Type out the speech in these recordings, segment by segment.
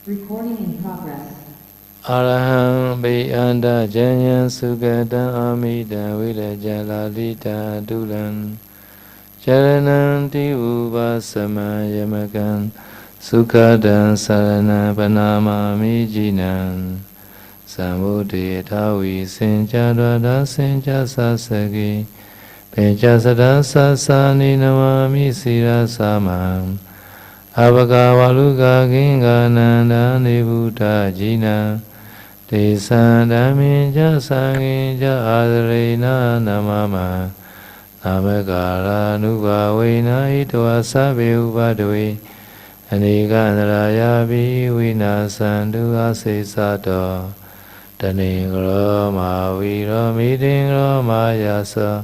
Recording in progress. Araham bi anda janya sugatan amida viraja lalita dulan Charananti upasama yamakan Sukhadan sarana panamami jinan Samudhi thavi senjadvada senja sasagi Peja sadasa sani namami sira samam Abhagavaluka kingananda nibuddha jina Tesa dhaminja sanginja adarena namama Namagara nubhavena itva sabbe upadawe Anikandraya vinasantu asesato Taningro maviro midingro mayasa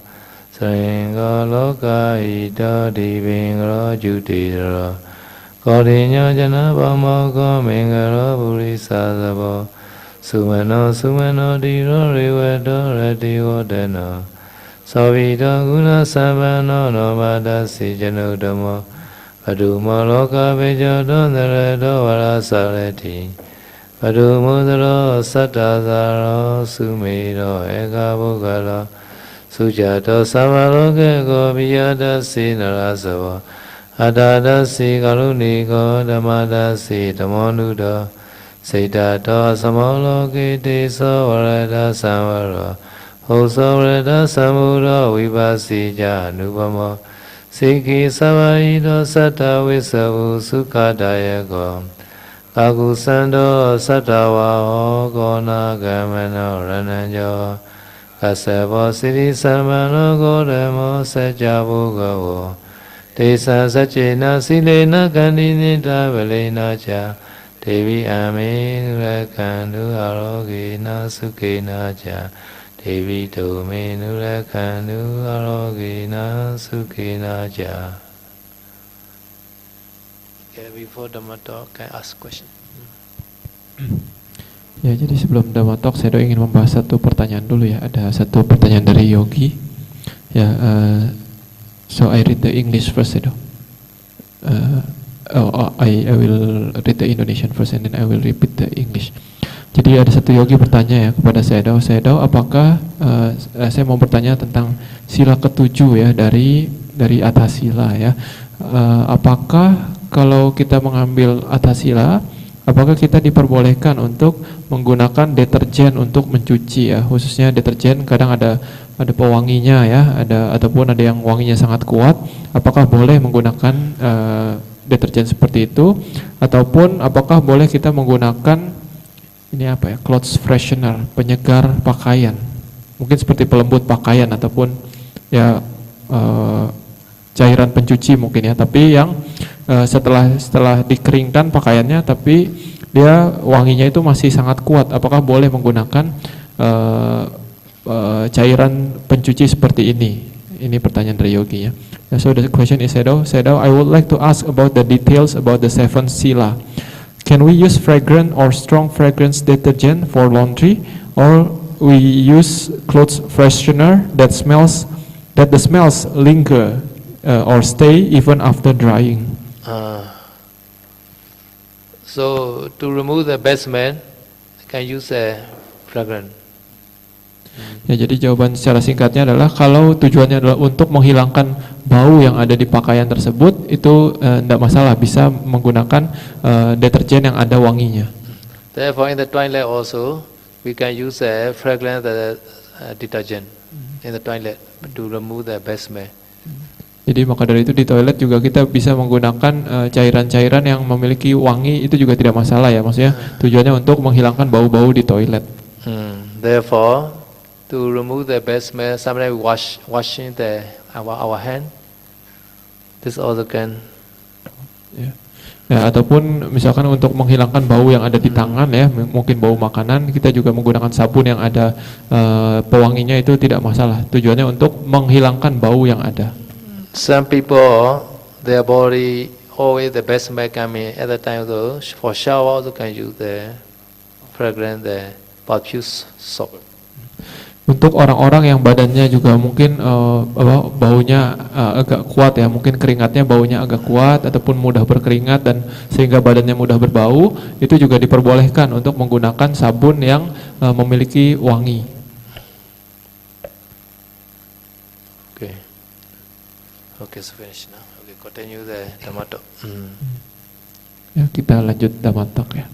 Sringro loka ito divingro judidro Kodinya jana pamoko mingaro purisa sabo Sumano sumano diro riwedo retigo deno Savito guna sabano nomada si janudamo Padumo loka bejodo naredo varasareti Padumo daro satazaro sumiro eka bukalo Sujato samaloke ko biyada si narasavo Adadasi karuniko dhamadasi dhamonudo Seitato samoloki tiso varada samvaro Hoso varada samuro vipasi janupamo Sikhi savaito satta visavu sukadayako Kakusando sattava gona gamano rananjo Kasebo siri samano godemo sajabugavo Tesa sacena silena kandinita valena cha Devi ame nurakandu arogena sukena cha Devi tome nurakandu arogena sukena cha. Okay, before Dhamma talk, can I ask question? Ya, jadi sebelum Dhamma talk, saya ingin membahas satu pertanyaan dulu ya. Ada satu pertanyaan dari Yogi. Ya, so I read the English first, Sedo. I will read the Indonesian first and then I will repeat the English. Jadi ada satu yogi bertanya ya kepada Sedo, apakah saya mau bertanya tentang sila ketujuh ya dari Atasila ya. Apakah kalau kita mengambil Atasila, apakah kita diperbolehkan untuk menggunakan deterjen untuk mencuci ya, khususnya deterjen kadang ada pewanginya ya, ataupun ada yang wanginya sangat kuat. Apakah boleh menggunakan deterjen seperti itu, ataupun apakah boleh kita menggunakan ini apa ya, clothes freshener, penyegar pakaian, mungkin seperti pelembut pakaian ataupun ya cairan pencuci mungkin ya, tapi yang setelah dikeringkan pakaiannya tapi dia wanginya itu masih sangat kuat. Apakah boleh menggunakan cairan pencuci seperti ini? Ini pertanyaan dari Yogi ya. So the question is, Sedo, I would like to ask about the details about the 7 sila. Can we use fragrant or strong fragrance detergent for laundry, or we use clothes freshener that the smells linger or stay even after drying? So to remove the bad smell, can use a fragrance. Ya, jadi jawaban secara singkatnya adalah kalau tujuannya adalah untuk menghilangkan bau yang ada di pakaian tersebut, itu tidak masalah, bisa menggunakan deterjen yang ada wanginya. Therefore, in the toilet also, we can use a fragrance detergent in the toilet to remove the bad smell. Jadi maka dari itu di toilet juga kita bisa menggunakan cairan-cairan yang memiliki wangi, itu juga tidak masalah ya, maksudnya tujuannya untuk menghilangkan bau-bau di toilet. Therefore, to remove the bad smell, sometimes we washing our hand. This also can. Ya. Ya, ataupun misalkan untuk menghilangkan bau yang ada di tangan ya, mungkin bau makanan, kita juga menggunakan sabun yang ada pewanginya, itu tidak masalah. Tujuannya untuk menghilangkan bau yang ada. Some people, their body always the bad smell coming at the time though. For shower also can use the fragrance, the perfume soap. Untuk orang-orang yang badannya juga mungkin baunya agak kuat ya, mungkin keringatnya baunya agak kuat ataupun mudah berkeringat dan sehingga badannya mudah berbau, itu juga diperbolehkan untuk menggunakan sabun yang memiliki wangi. Okay. Okay, so finish now. Okay, continue the Dhamma talk. Ya, kita lanjut Dhamma talk ya.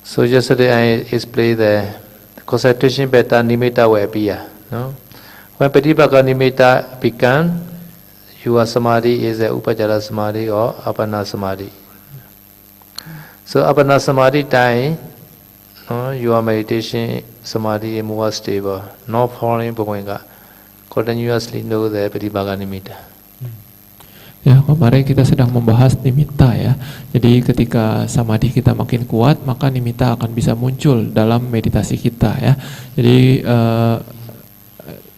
So yesterday I explained the concentration beta nimitta will appear. No? When Patipaka nimitta began, your samadhi is a upajara samadhi or apana samadhi. So apana samadhi time, no, your meditation samadhi is more stable, not falling bhavanga. Continuously know the Patipaka nimitta. Ya, kemarin kita sedang membahas nimitta ya. Jadi ketika samadhi kita makin kuat, maka nimitta akan bisa muncul dalam meditasi kita ya. Jadi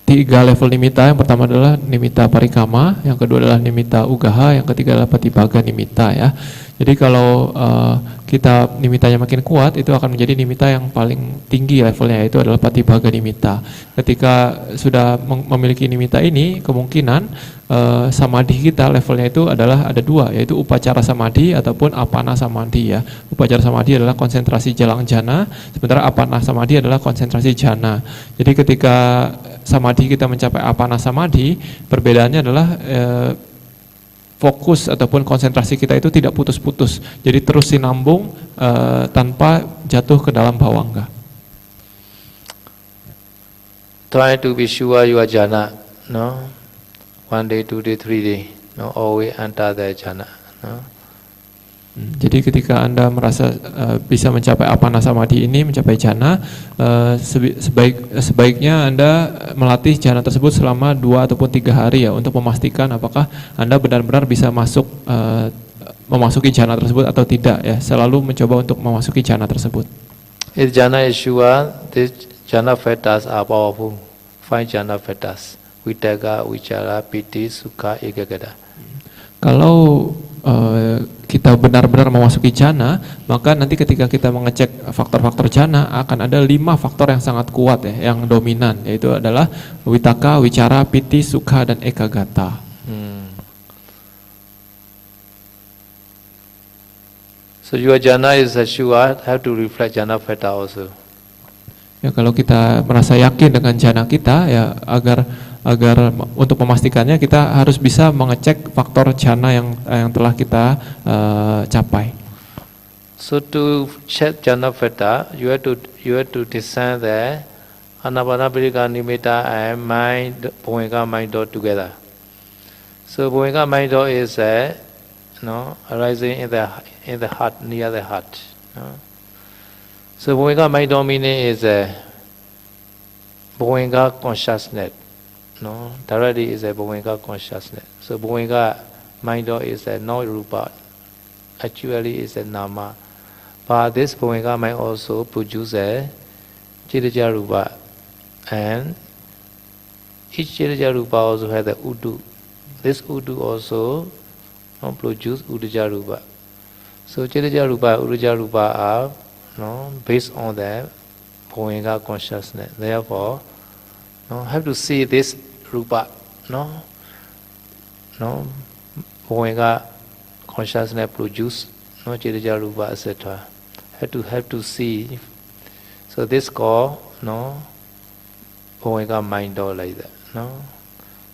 3 level nimitta. Yang pertama adalah nimitta parikama, yang kedua adalah nimitta ugaha, yang ketiga adalah patibaga nimitta ya. Jadi kalau kita nimittanya makin kuat, itu akan menjadi nimitta yang paling tinggi levelnya, yaitu adalah patibaga nimitta. Ketika sudah memiliki nimitta ini, kemungkinan samadhi kita levelnya itu adalah ada 2, yaitu upacara samadhi ataupun apana samadhi ya. Upacara samadhi adalah konsentrasi jalang jana, sementara apana samadhi adalah konsentrasi jana. Jadi ketika samadhi kita mencapai apana samadhi, perbedaannya adalah fokus ataupun konsentrasi kita itu tidak putus-putus, jadi terus sinambung tanpa jatuh ke dalam bhavanga. Try to be sure you are jhana, no? 1 day, 2 day, 3 day, no? Always enter the jhana, no? Jadi ketika Anda merasa bisa mencapai apana samadhi ini, mencapai jhana, sebaiknya Anda melatih jhana tersebut selama 2 ataupun 3 hari ya, untuk memastikan apakah Anda benar-benar bisa memasuki jhana tersebut atau tidak ya. Selalu mencoba untuk memasuki jhana tersebut. If jhana is sure, these jhana factors are powerful. 5 jhana factors: Vitakka, Vichara, Piti, Sukha, Ekaggata. Kalau kita benar-benar memasuki jhana, maka nanti ketika kita mengecek faktor-faktor jhana, akan ada 5 faktor yang sangat kuat ya, yang dominan, yaitu adalah Vitakka, Vichara, Piti, Sukha, dan Ekaggata. So your jhana is sure, have to reflect jhana factor also. Ya, kalau kita merasa yakin dengan jhana kita ya, agar untuk memastikannya kita harus bisa mengecek faktor jhana yang telah kita capai. So to check jhana factor, you have to discern the anapanapindika nimitta and mind, bhavanga mind dot together. So bhavanga mind dot is arising in the heart, near the heart. So bhavanga mind dot meaning is bhavanga consciousness. No, directly is a bhavanga consciousness. So bhavanga mind is a no rupa, actually is a nama. But this bhavanga mind also produces a chiraja rupa, and each chiraja rupa also has a udu. This udu also produce udaja rupa. So chiraja rupa, udaja rupa are based on the bhavanga consciousness. Therefore, have to see this rupa, bhavanga consciousness produce, chiraja rupa, etc. Have to see. So this called, bhavanga mind or like that,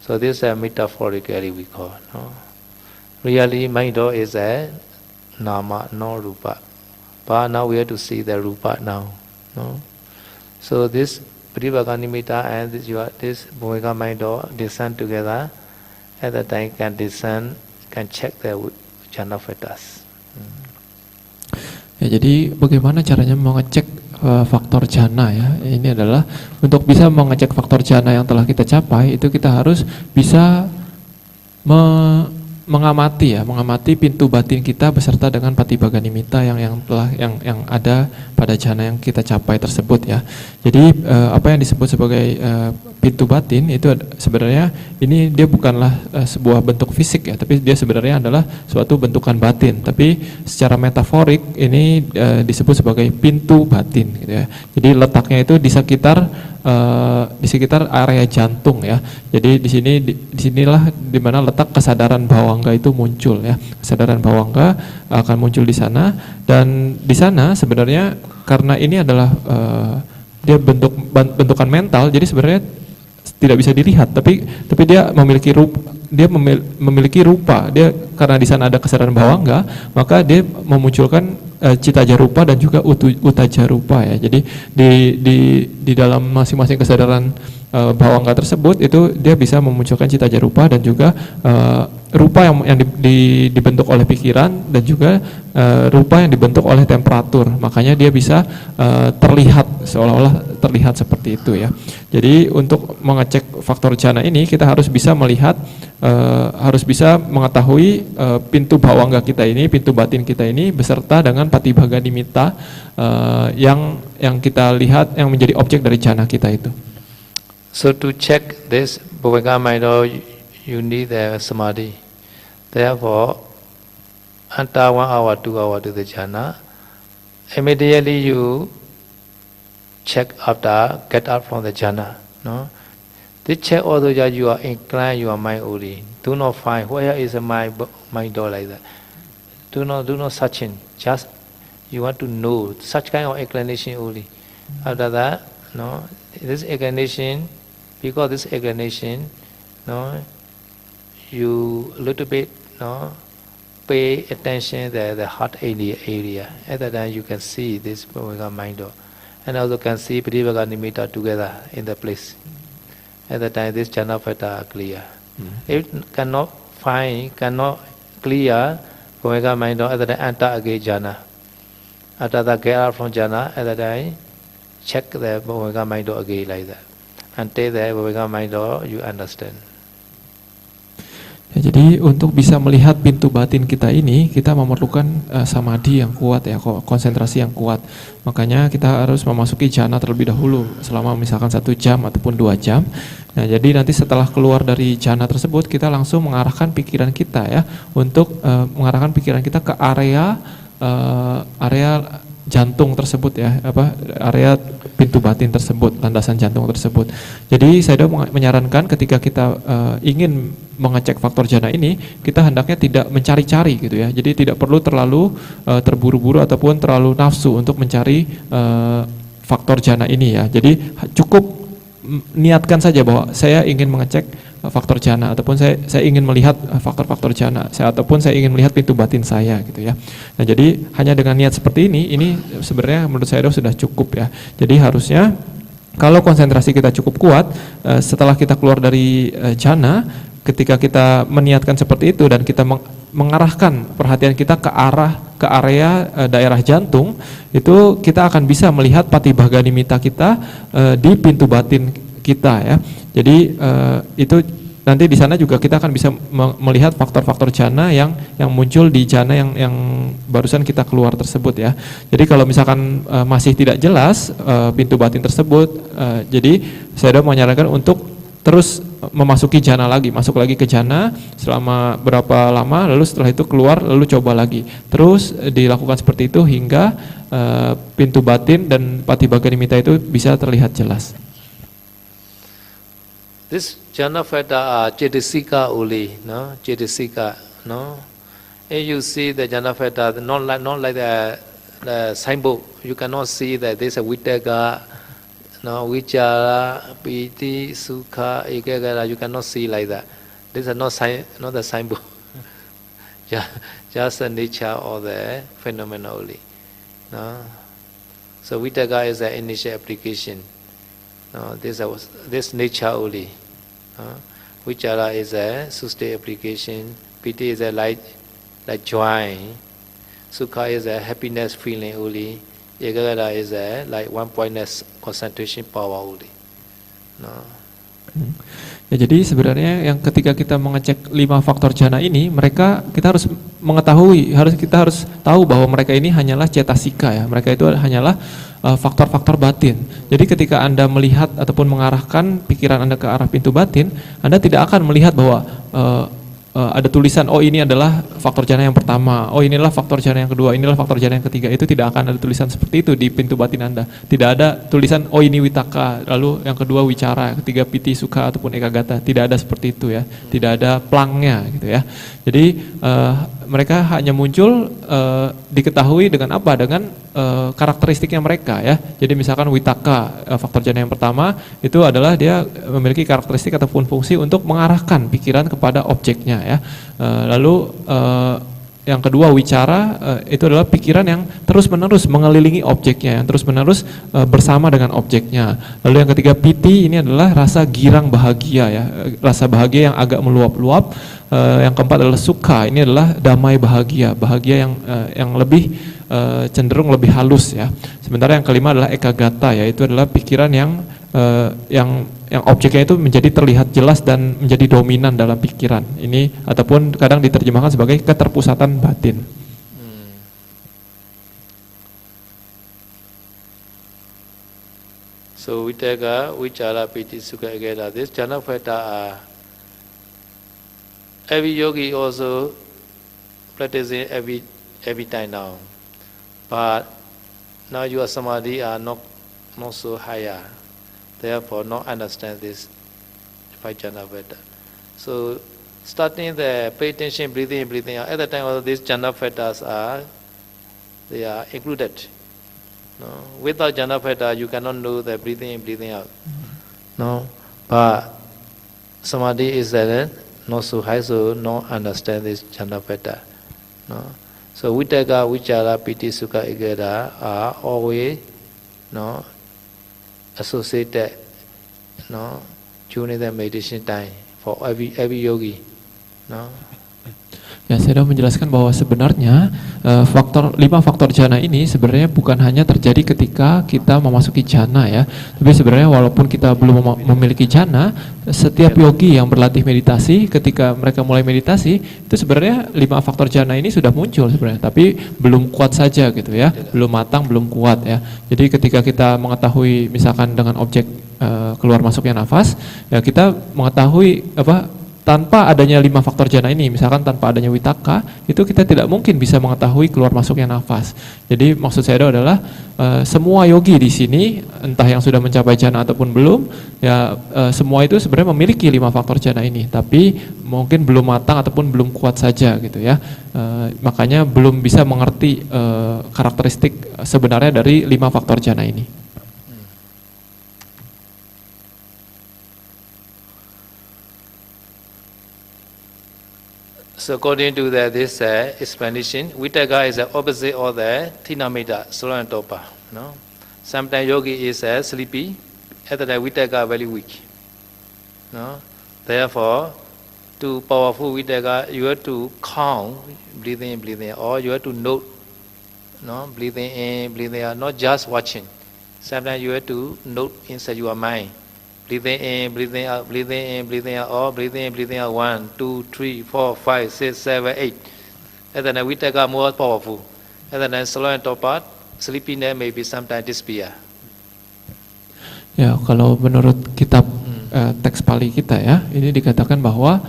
So this is metaphorically we call, Really, mind is a nama, no rupa. But now we have to see the rupa now, So this Patipaka nimitta and this bhavanga mind discern together, at the time can discern, can check the jhana factors. Ya, jadi bagaimana caranya mengecek faktor jhana ya? Ini adalah untuk bisa mengecek faktor jhana yang telah kita capai, itu kita harus bisa mengamati pintu batin kita beserta dengan Patibhaganimita yang ada pada jhana yang kita capai tersebut ya. Jadi apa yang disebut sebagai pintu batin itu sebenarnya ini dia bukanlah sebuah bentuk fisik ya, tapi dia sebenarnya adalah suatu bentukan batin. Tapi secara metaforik ini disebut sebagai pintu batin gitu ya. Jadi letaknya itu di sekitar area jantung ya. Jadi disinilah dimana letak kesadaran bawangga itu muncul ya. Kesadaran bawangga akan muncul di sana, dan di sana sebenarnya karena ini adalah dia bentukan mental, jadi sebenarnya tidak bisa dilihat, tapi dia memiliki rupa. Dia karena di sana ada kesadaran bawangga, maka dia memunculkan cita jarupa dan juga uta jarupa ya. Jadi di dalam masing-masing kesadaran bawangga tersebut itu dia bisa memunculkan cita jarupa dan juga rupa yang dibentuk oleh pikiran, dan juga rupa yang dibentuk oleh temperatur. Makanya dia bisa terlihat seolah-olah terlihat seperti itu ya. Jadi untuk mengecek faktor jhana ini kita harus bisa melihat, harus bisa mengetahui pintu bawangga kita ini, pintu batin kita ini beserta dengan Patibhaganimita yang kita lihat yang menjadi objek dari jhana kita itu. So to check this bhavanga mind, you need the samadhi. Therefore, after 1 hour, 2 hour to the jhana, immediately you check after get up from the jhana. No, this check although you are inclined your mind only. Do not find where is my door like that. Do not searching. Just you want to know such kind of inclination only. After that, no, this inclination, because this inclination, no, you little bit, no, pay attention the heart area. At that time you can see this mind door, and also can see Patibhaganimita together in the place. At that time this jhana factor are clear. If cannot clear bhavanga mind door, at that time enter again jhana. After that get out from jhana, at that time check the bhavanga mind door again like that. Until the bhavanga mind door you understand. Ya, jadi untuk bisa melihat pintu batin kita ini, kita memerlukan samadhi yang kuat ya, konsentrasi yang kuat. Makanya kita harus memasuki jhana terlebih dahulu selama misalkan 1 jam ataupun 2 jam. Nah, jadi nanti setelah keluar dari jhana tersebut, kita langsung mengarahkan pikiran kita ya, untuk mengarahkan pikiran kita ke area jantung tersebut ya, area pintu batin tersebut, landasan jantung tersebut. Jadi saya menyarankan ketika kita ingin mengecek faktor jhana ini, kita hendaknya tidak mencari-cari gitu ya. Jadi tidak perlu terlalu terburu-buru ataupun terlalu nafsu untuk mencari faktor jhana ini ya. Jadi cukup niatkan saja bahwa saya ingin mengecek faktor jhana, ataupun saya ingin melihat faktor-faktor jhana, ataupun saya ingin melihat pintu batin saya gitu ya. Nah, jadi hanya dengan niat seperti ini sebenarnya menurut saya sudah cukup ya. Jadi harusnya kalau konsentrasi kita cukup kuat, setelah kita keluar dari jhana, ketika kita meniatkan seperti itu dan kita mengarahkan perhatian kita ke area daerah jantung, itu kita akan bisa melihat Patibhaganimita kita di pintu batin kita ya. Jadi itu nanti di sana juga kita akan bisa melihat faktor-faktor jhana yang muncul di jhana yang barusan kita keluar tersebut ya. Jadi kalau misalkan masih tidak jelas pintu batin tersebut, jadi saya menyarankan untuk terus memasuki jhana lagi, masuk lagi ke jhana selama berapa lama, lalu setelah itu keluar, lalu coba lagi. Terus dilakukan seperti itu hingga pintu batin dan Patibhaganimita itu bisa terlihat jelas. This jhana factor are cetasika only, no? Cetasika, no? If you see the jhana factor, not like the signboard, you cannot see that there's a vittaka, no, vichara, piti, sukha, ekagara, you cannot see like that. This is not the signboard. Just the nature of the phenomena only. No? So vittaka is the initial application. No, this nature only. Vichara is a sustained application. Piti is a like joy. Sukha is a happiness feeling only. Ekagara is a like one pointness concentration power only. No. Ya, jadi sebenarnya yang ketika kita mengecek 5 faktor jana ini, kita harus mengetahui, kita harus tahu bahwa mereka ini hanyalah cetasika ya. Mereka itu hanyalah faktor-faktor batin. Jadi ketika Anda melihat ataupun mengarahkan pikiran Anda ke arah pintu batin, Anda tidak akan melihat bahwa ada tulisan, oh ini adalah faktor jana yang pertama, oh inilah faktor jana yang kedua, inilah faktor jana yang ketiga. Itu tidak akan ada tulisan seperti itu di pintu batin Anda. Tidak ada tulisan, oh ini witaka, lalu yang kedua wicara, ketiga piti suka ataupun ekagata. Tidak ada seperti itu ya. Tidak ada plangnya gitu ya. Jadi mereka hanya muncul diketahui dengan apa? Dengan karakteristiknya mereka ya. Jadi misalkan witaka, faktor jana yang pertama itu adalah dia memiliki karakteristik ataupun fungsi untuk mengarahkan pikiran kepada objeknya ya. Lalu yang kedua wicara, itu adalah pikiran yang terus-menerus mengelilingi objeknya, yang terus-menerus bersama dengan objeknya. Lalu yang ketiga piti, ini adalah rasa girang bahagia ya, rasa bahagia yang agak meluap-luap. Yang keempat adalah suka, ini adalah damai bahagia, bahagia yang lebih cenderung lebih halus ya. Sementara yang kelima adalah ekagata, yaitu adalah pikiran yang objeknya itu menjadi terlihat jelas dan menjadi dominan dalam pikiran. Ini ataupun kadang diterjemahkan sebagai keterpusatan batin. So Vitaka, Vichara, Piti, Sukha, Ekagata, this jhana factor are every yogi also practicing every time now. But now your samadhi are not so higher. Therefore, not understand this five jhana factor. So, starting the pay attention, breathing in, breathing out. At the time, all these jhana factors are included. No, without jhana factor, you cannot know the breathing in, breathing out. No, but samadhi is not so high, so not understand this jhana factor. No, so Vitaka, Vichara, Piti, Sukha, Ekagata are always associated during the meditation time for every yogi. Ya, saya sudah menjelaskan bahwa sebenarnya 5 faktor jana ini sebenarnya bukan hanya terjadi ketika kita memasuki jana ya, tapi sebenarnya walaupun kita belum memiliki jana, setiap yogi yang berlatih meditasi, ketika mereka mulai meditasi, itu sebenarnya 5 faktor jana ini sudah muncul sebenarnya, tapi belum kuat saja gitu ya, belum matang, belum kuat ya. Jadi ketika kita mengetahui misalkan dengan objek keluar masuknya nafas, ya kita mengetahui tanpa adanya 5 faktor jana ini, misalkan tanpa adanya witaka, itu kita tidak mungkin bisa mengetahui keluar masuknya nafas. Jadi maksud saya adalah semua yogi di sini, entah yang sudah mencapai jana ataupun belum, ya semua itu sebenarnya memiliki 5 faktor jana ini, tapi mungkin belum matang ataupun belum kuat saja gitu ya. Makanya belum bisa mengerti karakteristik sebenarnya dari 5 faktor jana ini. So according to this explanation, Vitaka is the opposite of the Thinamita, slow and topa. No? Sometimes yogi is sleepy, at the time Vitaka very weak. No? Therefore, to powerful Vitaka, you have to count breathing in, breathing out, or you have to note, breathing in, breathing out, not just watching. Sometimes you have to note inside your mind. Breathing in, breathing out, breathing in, breathing out, or breathing in, breathing out, 1, 2, 3, 4, 5, 6, 7, 8. And then we take more powerful. And then slow and top part, sleepiness may be sometimes disappear. Ya, kalau menurut kitab teks Pali kita ya, ini dikatakan bahwa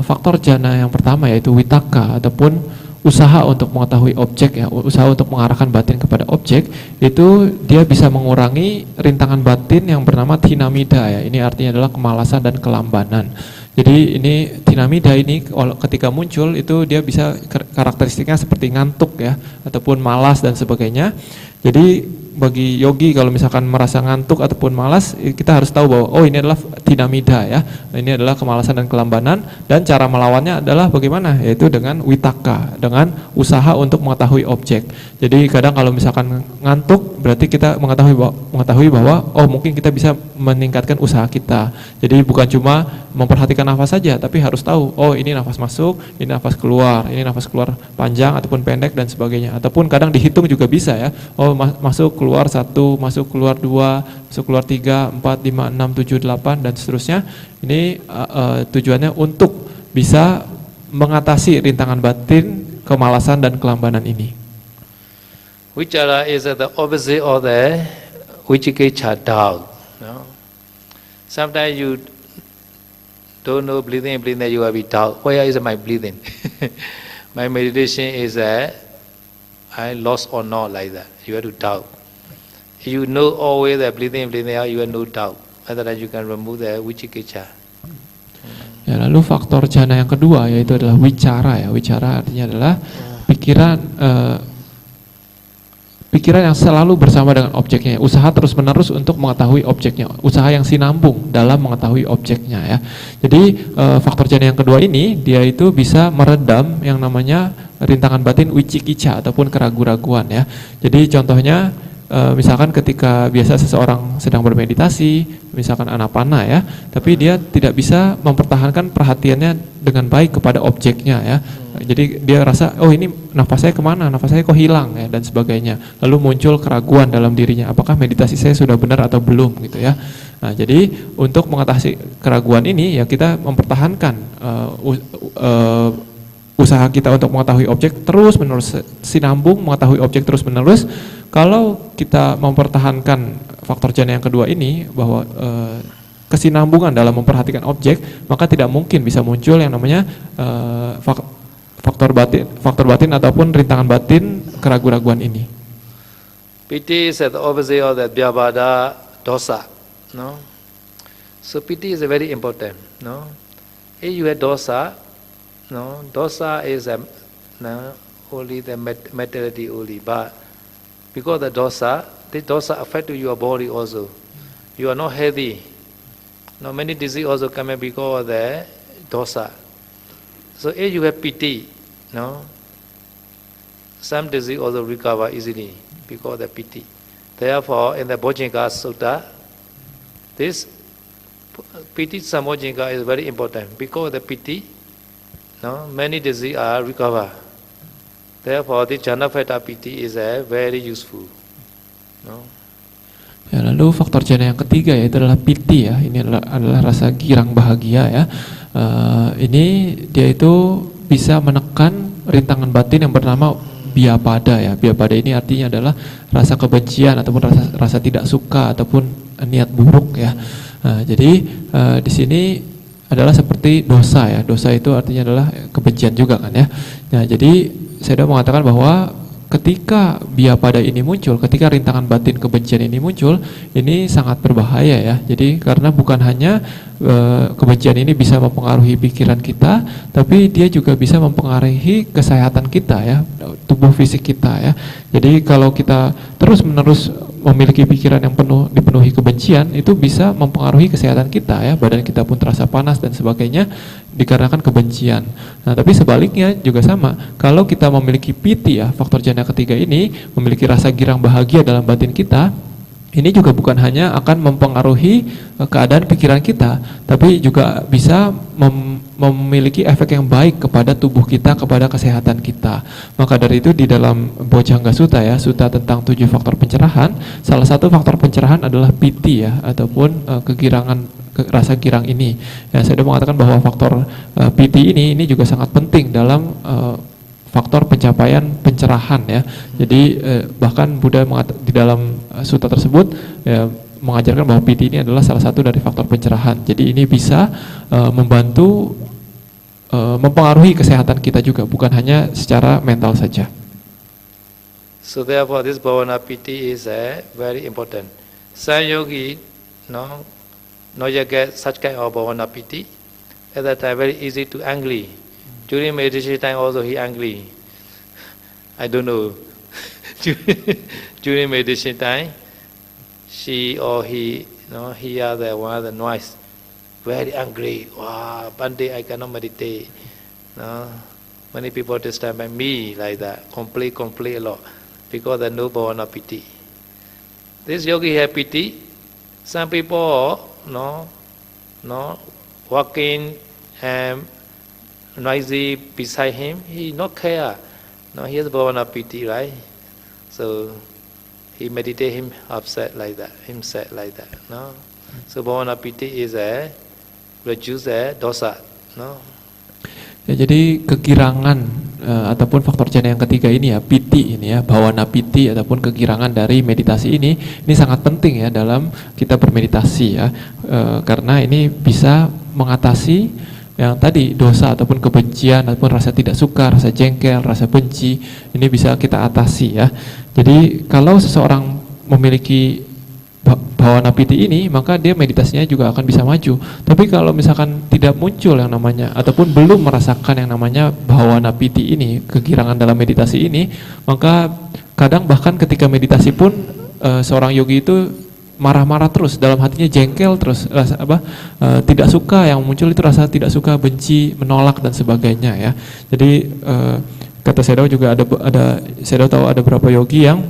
faktor jana yang pertama yaitu witaka ataupun usaha untuk mengetahui objek ya, usaha untuk mengarahkan batin kepada objek, itu dia bisa mengurangi rintangan batin yang bernama thinamida ya. Ini artinya adalah kemalasan dan kelambanan. Jadi ini thinamida ini ketika muncul itu dia bisa karakteristiknya seperti ngantuk ya, ataupun malas dan sebagainya. Jadi bagi yogi kalau misalkan merasa ngantuk ataupun malas, kita harus tahu bahwa oh ini adalah thinamida ya, ini adalah kemalasan dan kelambanan, dan cara melawannya adalah bagaimana, yaitu dengan witaka, dengan usaha untuk mengetahui objek. Jadi kadang kalau misalkan ngantuk berarti kita mengetahui bahwa oh mungkin kita bisa meningkatkan usaha kita. Jadi bukan cuma memperhatikan nafas saja, tapi harus tahu oh ini nafas masuk, ini nafas keluar panjang ataupun pendek dan sebagainya. Ataupun kadang dihitung juga bisa ya, oh masuk keluar 1, masuk keluar 2, masuk keluar 3, 4, 5, 6, 7, 8 dan seterusnya. Ini tujuannya untuk bisa mengatasi rintangan batin, kemalasan dan kelambanan ini. Vichara is the opposite of the Vicikiccha, doubt. No? Sometimes you don't know breathing, you will be doubt. Where is my breathing? My meditation is I lost or not, like that. You have to doubt. If you know always that breathing out, you have no doubt. Otherwise you can remove the Vicikiccha. Ya, lalu faktor jhana yang kedua yaitu adalah wicara ya. Wicara artinya adalah pikiran yang selalu bersama dengan objeknya, usaha terus-menerus untuk mengetahui objeknya, usaha yang sinambung dalam mengetahui objeknya ya. Jadi faktor jhana yang kedua ini dia itu bisa meredam yang namanya rintangan batin wicikicca ataupun keraguan-raguan ya. Jadi contohnya misalkan ketika biasa seseorang sedang bermeditasi, misalkan anapana ya, tapi dia tidak bisa mempertahankan perhatiannya dengan baik kepada objeknya ya. Jadi dia rasa, oh ini nafas saya kemana, nafas saya kok hilang ya, dan sebagainya. Lalu muncul keraguan dalam dirinya, apakah meditasi saya sudah benar atau belum gitu ya. Nah jadi untuk mengatasi keraguan ini ya kita mempertahankan usaha kita untuk mengetahui objek terus menerus, sinambung mengetahui objek terus menerus. Kalau kita mempertahankan faktor jhana yang kedua ini, bahwa kesinambungan dalam memperhatikan objek, maka tidak mungkin bisa muncul yang namanya faktor batin ataupun rintangan batin keraguan-raguan ini. Piti is the opposite of the vyabhada dosa, no? So piti is very important, no? If you have dosa, no, dosa is only the mentality only, but because the dosa, this dosa affect your body also. You are not healthy. Now many disease also come because of the dosa. So if you have piti, no, some disease also recover easily because of the piti. Therefore, in the Bojjhanga Sutta, this piti samojjhanga is very important because of the piti. No, many disease are recover. Therefore, the Janapeta piti is very useful. No? Ya, lalu faktor jhana yang ketiga yaitu adalah piti ya. Ini adalah rasa girang bahagia ya. Ini dia itu bisa menekan rintangan batin yang bernama biapada ya. Biapada ini artinya adalah rasa kebencian ataupun rasa tidak suka ataupun niat buruk ya. Jadi di sini adalah seperti dosa ya. Dosa itu artinya adalah kebencian juga kan ya. Nah, jadi saya sudah mengatakan bahwa ketika biapada ini muncul, ketika rintangan batin kebencian ini muncul, ini sangat berbahaya ya. Jadi karena bukan hanya kebencian ini bisa mempengaruhi pikiran kita, tapi dia juga bisa mempengaruhi kesehatan kita ya, tubuh fisik kita ya. Jadi kalau kita terus-menerus memiliki pikiran yang dipenuhi kebencian, itu bisa mempengaruhi kesehatan kita ya, badan kita pun terasa panas dan sebagainya dikarenakan kebencian. Nah, tapi sebaliknya juga sama. Kalau kita memiliki piti ya, faktor jhana ketiga ini memiliki rasa girang bahagia dalam batin kita, ini juga bukan hanya akan mempengaruhi keadaan pikiran kita, tapi juga bisa memiliki efek yang baik kepada tubuh kita, kepada kesehatan kita. Maka dari itu di dalam Bojjhanga Sutta ya, sutta tentang 7 faktor pencerahan, salah satu faktor pencerahan adalah piti ya, ataupun rasa girang ini. Ya, saya sudah mengatakan bahwa faktor piti ini juga sangat penting dalam faktor pencapaian pencerahan ya. Jadi bahkan Buddha di dalam sutta tersebut ya, mengajarkan bahwa piti ini adalah salah satu dari faktor pencerahan. Jadi ini bisa membantu mempengaruhi kesehatan kita juga, bukan hanya secara mental saja. So therefore this bhavana piti is very important. Some yogi not yet get such kind of bhavana piti. At that time very easy to angry. During meditation time also he angry. I don't know. During meditation time, she or he, hear the one of the noise, very angry. Wow, one day I cannot meditate. No, many people disturb me like that. Complain a lot because there no bhavana piti. This yogi have piti. Some people, walking and noisy beside him, he not care. No, he has bhavana piti, right? So he meditate him upset like that, himself like that. No, so bhavana piti is a reduce the dosa. No. Ya, jadi kegirangan ataupun faktor jana yang ketiga ini ya, piti ini ya, bhavana piti ataupun kegirangan dari meditasi ini sangat penting ya dalam kita bermeditasi ya, karena ini bisa mengatasi yang tadi dosa ataupun kebencian ataupun rasa tidak suka, rasa jengkel, rasa benci, ini bisa kita atasi ya. Jadi kalau seseorang memiliki bhavana piti ini, maka dia meditasinya juga akan bisa maju. Tapi kalau misalkan tidak muncul yang namanya ataupun belum merasakan yang namanya bhavana piti ini, kegirangan dalam meditasi ini, maka kadang bahkan ketika meditasi pun seorang yogi itu marah-marah terus, dalam hatinya jengkel terus, rasa tidak suka, yang muncul itu rasa tidak suka, benci, menolak dan sebagainya ya. Jadi kata Sayadaw juga ada Sayadaw tahu ada beberapa yogi yang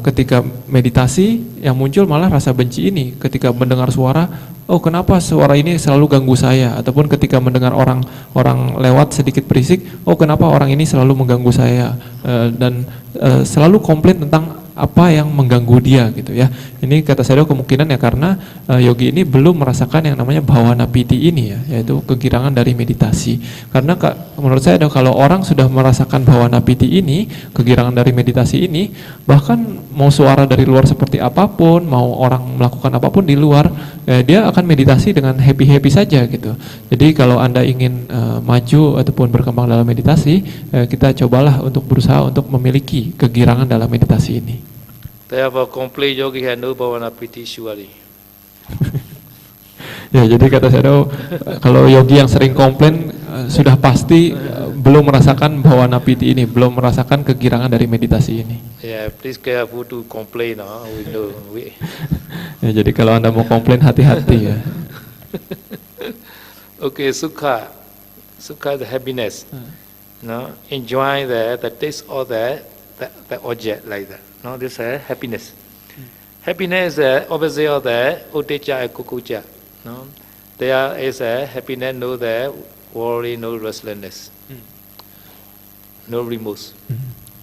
ketika meditasi yang muncul malah rasa benci ini, ketika mendengar suara, oh kenapa suara ini selalu ganggu saya, ataupun ketika mendengar orang lewat sedikit berisik, oh kenapa orang ini selalu mengganggu saya, dan selalu komplain tentang apa yang mengganggu dia gitu ya. Ini kata Sayadaw kemungkinan ya karena yogi ini belum merasakan yang namanya bhavana piti ini ya, yaitu kegirangan dari meditasi. Karena menurut saya kalau orang sudah merasakan bhavana piti ini, kegirangan dari meditasi ini, bahkan mau suara dari luar seperti apapun, mau orang melakukan apapun di luar, dia akan meditasi dengan happy-happy saja gitu. Jadi kalau Anda ingin maju ataupun berkembang dalam meditasi, kita cobalah untuk berusaha untuk memiliki kegirangan dalam meditasi ini. Therefore, complete yogi had no bhavana piti surely. Ya, jadi kata Sayadaw, kalau yogi yang sering komplain sudah pasti belum merasakan bhavana piti ini, belum merasakan kegirangan dari meditasi ini. Yeah, please careful to complain. We know. Ya, jadi kalau Anda mau komplain hati-hati ya. Okay, sukha the happiness. No, enjoy the taste of the object like that. No, this is happiness. Happiness is the opposite of the uteja and kukuja. No, there is a happiness, no the worry, no restlessness, no remorse.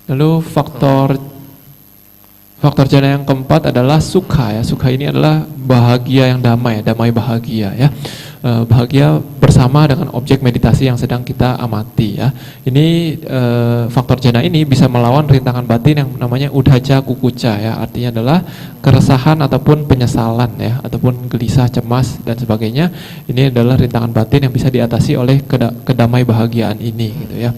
Lalu faktor jana yang keempat adalah sukha ya. Sukha ini adalah bahagia yang damai, damai bahagia ya. Bahagia bersama dengan objek meditasi yang sedang kita amati ya. Ini faktor jana ini bisa melawan rintangan batin yang namanya udhaja kukuca ya. Artinya adalah keresahan ataupun penyesalan ya, ataupun gelisah, cemas dan sebagainya. Ini adalah rintangan batin yang bisa diatasi oleh kedamai bahagiaan ini gitu ya.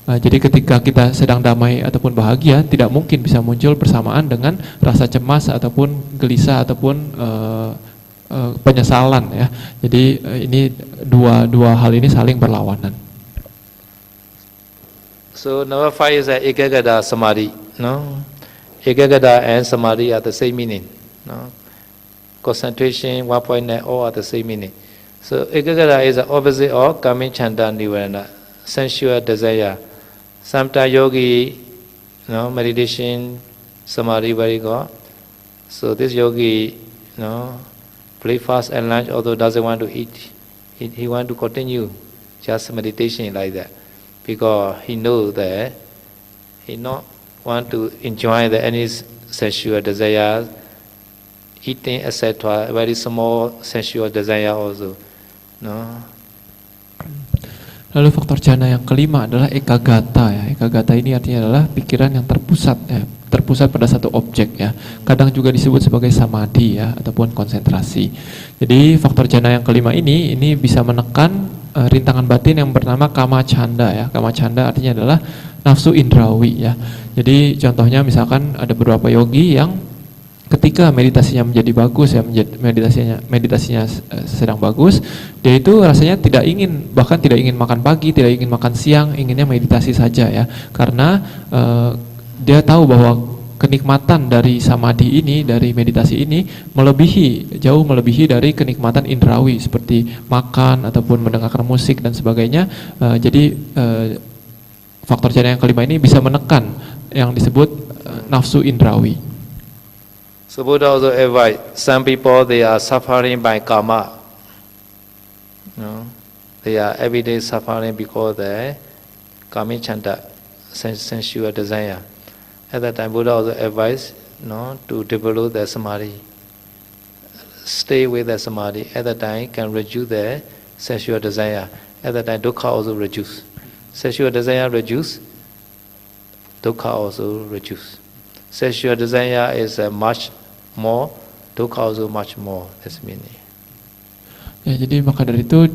Jadi ketika kita sedang damai ataupun bahagia, tidak mungkin bisa muncul bersamaan dengan rasa cemas ataupun gelisah ataupun penyesalan ya. Jadi ini dua hal ini saling berlawanan. So number 5 is ekagata samadhi. No, ekagata and samadhi are the same meaning. No, concentration, 1 point and all are the same meaning. So ekagata is the opposite of kamicchanda nivarana, sensual desire. Sometimes yogi, meditation, samadhi very good. So this yogi, breakfast and lunch, although doesn't want to eat, he want to continue just meditation like that, because he knows that he not want to enjoy any sensual desire, eating etc. Very small sensual desire also, no. Lalu faktor jana yang kelima adalah ekagata ya. Ekagata ini artinya adalah pikiran yang terpusat ya, terpusat pada satu objek ya. Kadang juga disebut sebagai samadhi ya, ataupun konsentrasi. Jadi faktor jana yang kelima ini bisa menekan rintangan batin yang bernama kama canda ya. Kama canda artinya adalah nafsu indrawi ya. Jadi contohnya misalkan ada beberapa yogi yang ketika meditasinya menjadi bagus ya, meditasinya sedang bagus, dia itu rasanya bahkan tidak ingin makan pagi, tidak ingin makan siang, inginnya meditasi saja ya. Karena dia tahu bahwa kenikmatan dari samadhi ini, dari meditasi ini jauh melebihi dari kenikmatan indrawi seperti makan ataupun mendengarkan musik dan sebagainya. Jadi faktor jana yang kelima ini bisa menekan yang disebut nafsu indrawi. So Buddha also advised, some people they are suffering by karma. They are everyday suffering because the kamicchanda, sensual desire. At that time, Buddha also advised, to develop the samadhi. Stay with the samadhi. At that time, can reduce the sexual desire. At that time, dukkha also reduce. Sexual desire reduce, dukkha also reduce. Sexual desire is much more, dukkha also much more. That's meaning. Ya, jadi maka dari itu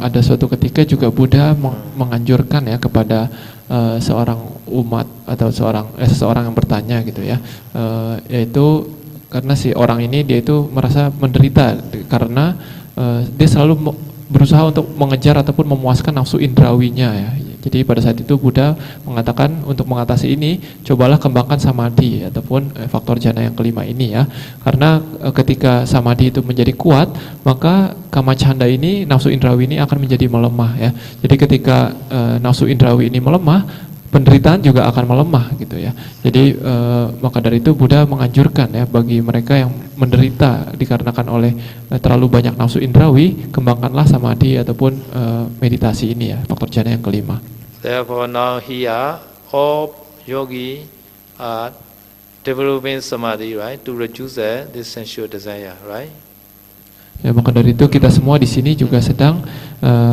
ada suatu ketika juga Buddha menganjurkan ya kepada seorang umat atau seseorang yang bertanya gitu ya, yaitu karena si orang ini dia itu merasa menderita karena dia selalu berusaha untuk mengejar ataupun memuaskan nafsu indrawinya ya. Jadi pada saat itu Buddha mengatakan untuk mengatasi ini cobalah kembangkan samadhi ataupun faktor jana yang kelima ini ya. Karena ketika samadhi itu menjadi kuat, maka kama canda ini, nafsu indrawi ini akan menjadi melemah ya. Jadi ketika nafsu indrawi ini melemah, penderitaan juga akan melemah gitu ya. Jadi maka dari itu Buddha menganjurkan ya bagi mereka yang menderita dikarenakan oleh terlalu banyak nafsu indrawi, kembangkanlah samadhi ataupun meditasi ini ya, faktor jana yang kelima. Therefore now here all yogi are developing samadhi, right, to reduce this sensual desire, right? Ya, maka dari itu kita semua di sini juga sedang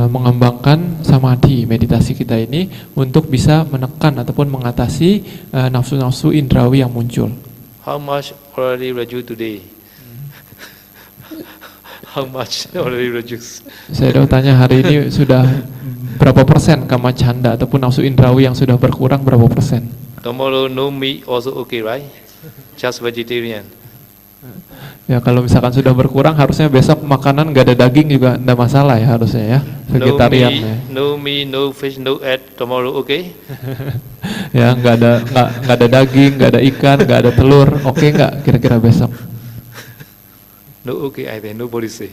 mengembangkan samadhi, meditasi kita ini untuk bisa menekan ataupun mengatasi nafsu-nafsu indrawi yang muncul. How much already reduced today? How much already reduced? Saya udah tanya hari ini sudah berapa persen kama canda ataupun nafsu indrawi yang sudah berkurang berapa persen? Tomorrow no meat also okay, right? Just vegetarian. Ya kalau misalkan sudah berkurang harusnya besok makanan nggak ada daging juga nggak masalah ya harusnya ya, vegetarian ya. No meat, no fish, no egg. Tomorrow okay? Ya nggak ada daging, nggak ada ikan, nggak ada telur, oke nggak kira-kira besok? No okay, I think nobody say.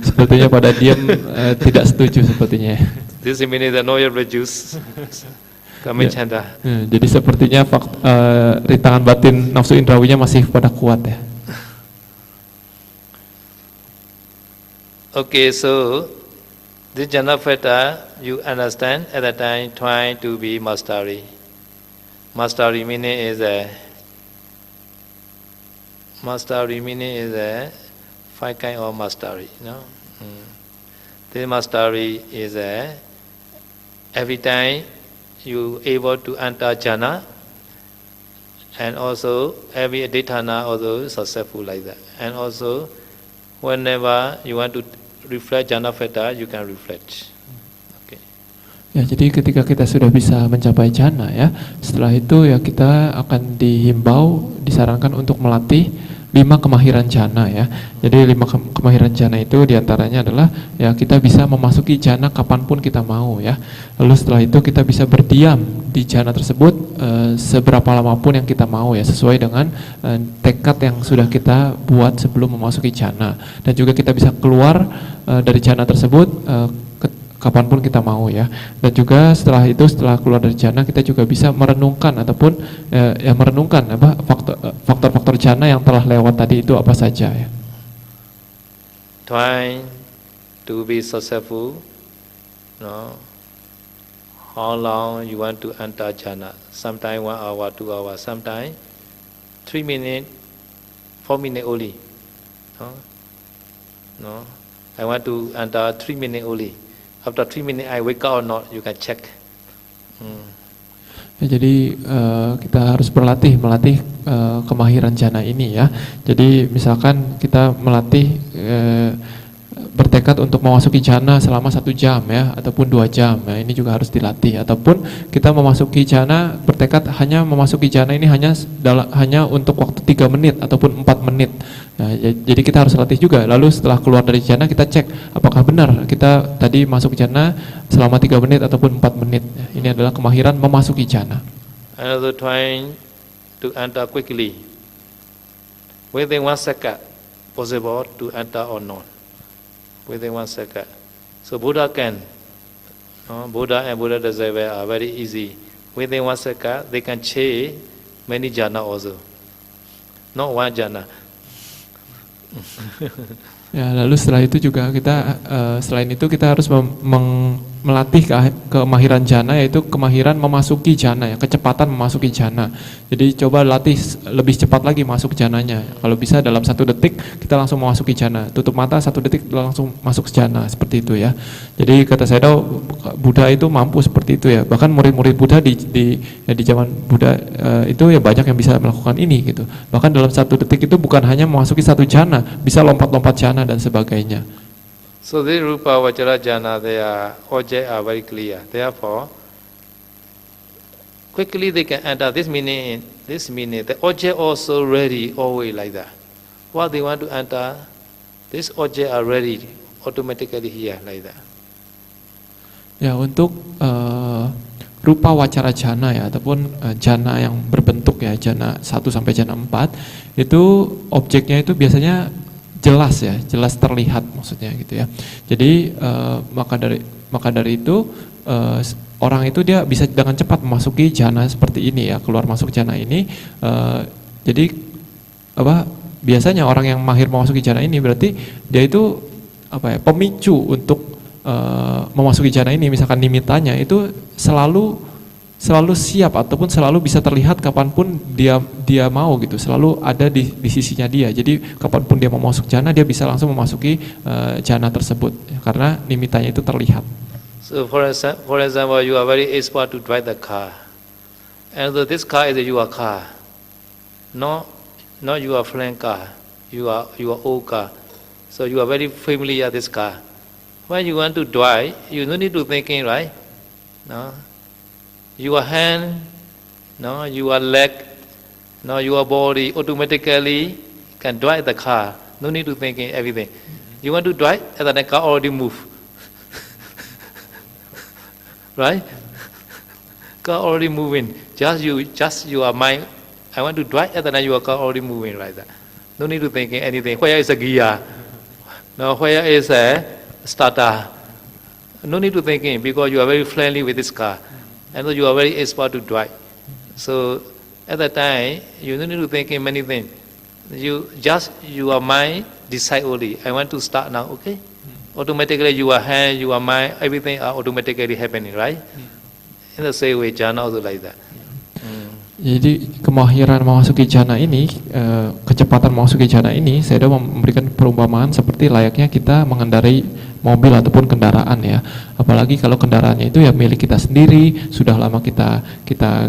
Sepertinya pada diam tidak setuju sepertinya. This means that no reduce. Kami canda. Jadi sepertinya rintangan batin nafsu indrawinya masih pada kuat ya. Okay, so this jhana factor you understand at that time trying to be mastery. Mastery meaning is five kind of mastery, no? This mastery is every time you able to enter jhana, and also every adhitthana also successful like that. And also whenever you want to reflect jhana factor, you can reflect. Okay. Ya, jadi ketika kita sudah bisa mencapai jhana ya, setelah itu ya kita akan dihimbau, disarankan untuk melatih 5 kemahiran jhana ya. Jadi 5 kemahiran jhana itu diantaranya adalah ya kita bisa memasuki jhana kapanpun kita mau ya. Lalu setelah itu kita bisa berdiam di jhana tersebut seberapa lama pun yang kita mau ya, sesuai dengan tekad yang sudah kita buat sebelum memasuki jhana. Dan juga kita bisa keluar dari jhana tersebut kapanpun kita mau ya. Dan juga setelah itu, setelah keluar dari jhana, kita juga bisa merenungkan ataupun merenungkan apa faktor-faktor jhana yang telah lewat tadi itu apa saja ya. Trying to be successful, no? How long you want to enter jhana? Sometimes 1 hour, 2 hours, sometimes 3 minutes, 4 minutes only. No? I want to enter 3 minutes only. After 3 minutes I wake up or not, you can check. Ya, jadi kita harus melatih kemahiran jhana ini ya. Jadi misalkan kita melatih bertekad untuk memasuki jhana selama 1 jam ya, ataupun 2 jam ya, ini juga harus dilatih. Ataupun kita memasuki jhana, bertekad hanya memasuki jhana ini hanya untuk waktu 3 menit ataupun 4 menit. Nah, jadi kita harus latih juga. Lalu setelah keluar dari jhana kita cek apakah benar kita tadi masuk jhana selama 3 menit ataupun 4 menit. Ini adalah kemahiran memasuki jhana. Another trying to enter quickly. Within 1 second possible to enter or not. Within 1 second. So Buddha can. Buddha and Buddha disciple are very easy. Within 1 second they can change many jhana also. Not one jhana. Ya, lalu setelah itu juga kita selain itu kita harus melatih kemahiran jana, yaitu kemahiran memasuki jana ya, kecepatan memasuki jana. Jadi coba latih lebih cepat lagi masuk jananya. Kalau bisa dalam 1 detik kita langsung memasuki jana. Tutup mata 1 detik langsung masuk jana, seperti itu ya. Jadi kata saya tahu Buddha itu mampu seperti itu ya. Bahkan murid-murid Buddha di zaman Buddha itu ya banyak yang bisa melakukan ini gitu. Bahkan dalam 1 detik itu bukan hanya memasuki 1 jana, bisa lompat-lompat jana dan sebagainya. So the rupa vajra jhana, their object are very clear. Therefore, quickly they can enter this meaning. The object also ready always like that. What they want to enter, this object are ready automatically here like that. Ya, untuk rupa wacara jana ya, ataupun jana yang berbentuk ya, jana 1 sampai jana 4, itu objeknya itu biasanya jelas ya, jelas terlihat maksudnya gitu ya. Jadi maka dari itu orang itu dia bisa dengan cepat memasuki jana seperti ini ya, keluar masuk jana ini. Jadi biasanya orang yang mahir memasuki jana ini berarti dia itu pemicu untuk memasuki jana ini. Misalkan nimitanya itu selalu siap ataupun selalu bisa terlihat kapanpun dia mau gitu, selalu ada di sisinya dia. Jadi kapanpun dia mau masuk jana, dia bisa langsung memasuki jana tersebut karena nimitanya itu terlihat. So for example, you are very expert to drive the car, and this car is your car, not your friend car, your old car. So you are very familiar this car. When you want to drive, you don't need to thinking, right? No. Your hand, no, your leg, no, your body automatically can drive the car. No need to thinking everything. You want to drive, and then the car already move. Right? Car already moving. Just your mind. I want to drive, and then your car already moving like that. No need to thinking anything. Where is a gear? No, where is a starter? No need to thinking because you are very friendly with this car. And you are very expert to drive. So at that time, you don't need to think many things. Your mind decide only. I want to start now, okay? Automatically your hand, your mind, everything are automatically happening, right? In the same way, jhana also like that. Jadi kemahiran memasuki jana ini, kecepatan memasuki jana ini, saya sudah memberikan perumpamaan seperti layaknya kita mengendarai mobil ataupun kendaraan ya. Apalagi kalau kendaraannya itu ya milik kita sendiri, sudah lama kita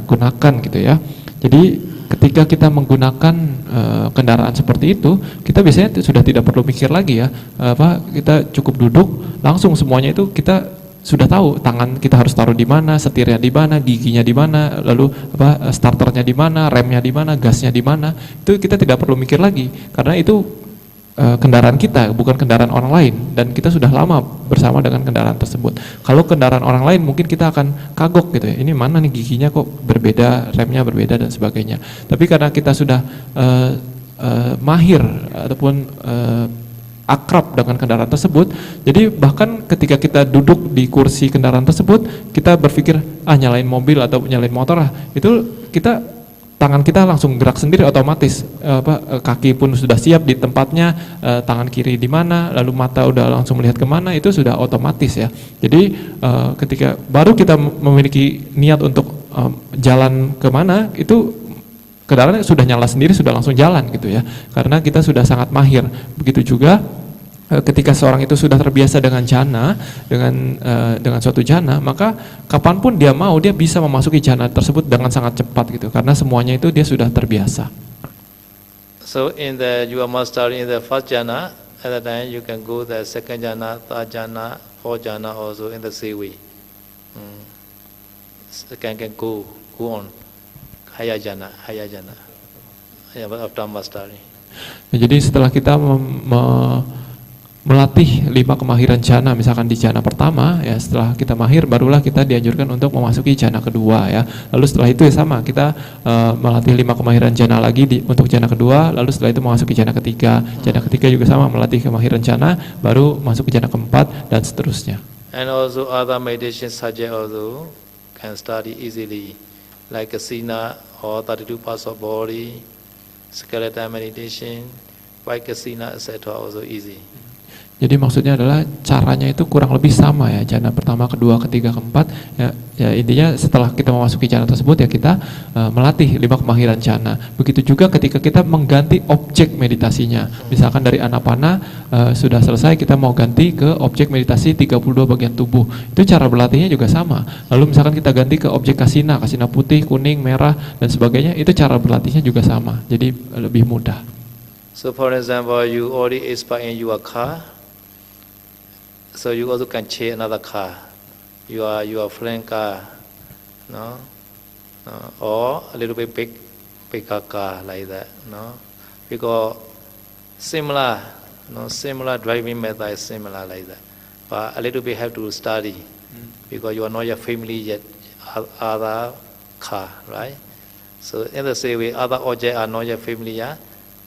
gunakan gitu ya. Jadi ketika kita menggunakan kendaraan seperti itu, kita biasanya sudah tidak perlu mikir lagi ya. Kita cukup duduk, langsung semuanya itu kita sudah tahu, tangan kita harus taruh di mana, setirnya di mana, giginya di mana, lalu starternya di mana, remnya di mana, gasnya di mana. Itu kita tidak perlu mikir lagi karena itu kendaraan kita, bukan kendaraan orang lain, dan kita sudah lama bersama dengan kendaraan tersebut. Kalau kendaraan orang lain mungkin kita akan kagok gitu ya, ini mana nih giginya kok berbeda, remnya berbeda dan sebagainya. Tapi karena kita sudah mahir ataupun akrab dengan kendaraan tersebut, jadi bahkan ketika kita duduk di kursi kendaraan tersebut, kita berpikir nyalain mobil atau nyalain motor itu tangan kita langsung gerak sendiri otomatis, kaki pun sudah siap di tempatnya, tangan kiri di mana, lalu mata udah langsung melihat kemana, itu sudah otomatis ya. Jadi ketika baru kita memiliki niat untuk jalan kemana, itu kendaraan sudah nyala sendiri, sudah langsung jalan gitu ya, karena kita sudah sangat mahir. Begitu juga ketika seorang itu sudah terbiasa dengan jhana, dengan suatu jhana, maka kapanpun dia mau, dia bisa memasuki jhana tersebut dengan sangat cepat gitu, karena semuanya itu dia sudah terbiasa. So in your master in the first jhana, at that time you can go the second jhana, third jhana, fourth jhana also in the same way. Can go on. Haya jhana after mastering. Jadi setelah kita melatih 5 kemahiran jhana, misalkan di jhana pertama ya, setelah kita mahir barulah kita dianjurkan untuk memasuki jhana kedua ya. Lalu setelah itu ya sama, kita melatih 5 kemahiran jhana lagi untuk jhana kedua, lalu setelah itu memasuki jhana ketiga. Jhana ketiga juga sama, melatih kemahiran jhana, baru masuk ke jhana keempat dan seterusnya. And also other meditation subject also can study easily, like a sina or 32 parts of body, skeletal meditation, Vaikasina, etc. also easy. Jadi maksudnya adalah caranya itu kurang lebih sama ya, jana pertama, kedua, ketiga, keempat ya intinya setelah kita memasuki jana tersebut ya kita melatih 5 kemahiran jana. Begitu juga ketika kita mengganti objek meditasinya. Misalkan dari anapana sudah selesai, kita mau ganti ke objek meditasi 32 bagian tubuh. Itu cara berlatihnya juga sama. Lalu misalkan kita ganti ke objek kasina putih, kuning, merah dan sebagainya, itu cara berlatihnya juga sama. Jadi lebih mudah. So for example, you already expert in your car. So you also can change another car, your friend car, no, or a little bit bigger car like that, no, because similar driving method is similar like that, but a little bit have to study, because you are not yet familiar yet other car, right? So in the same way, other objects are not yet familiar,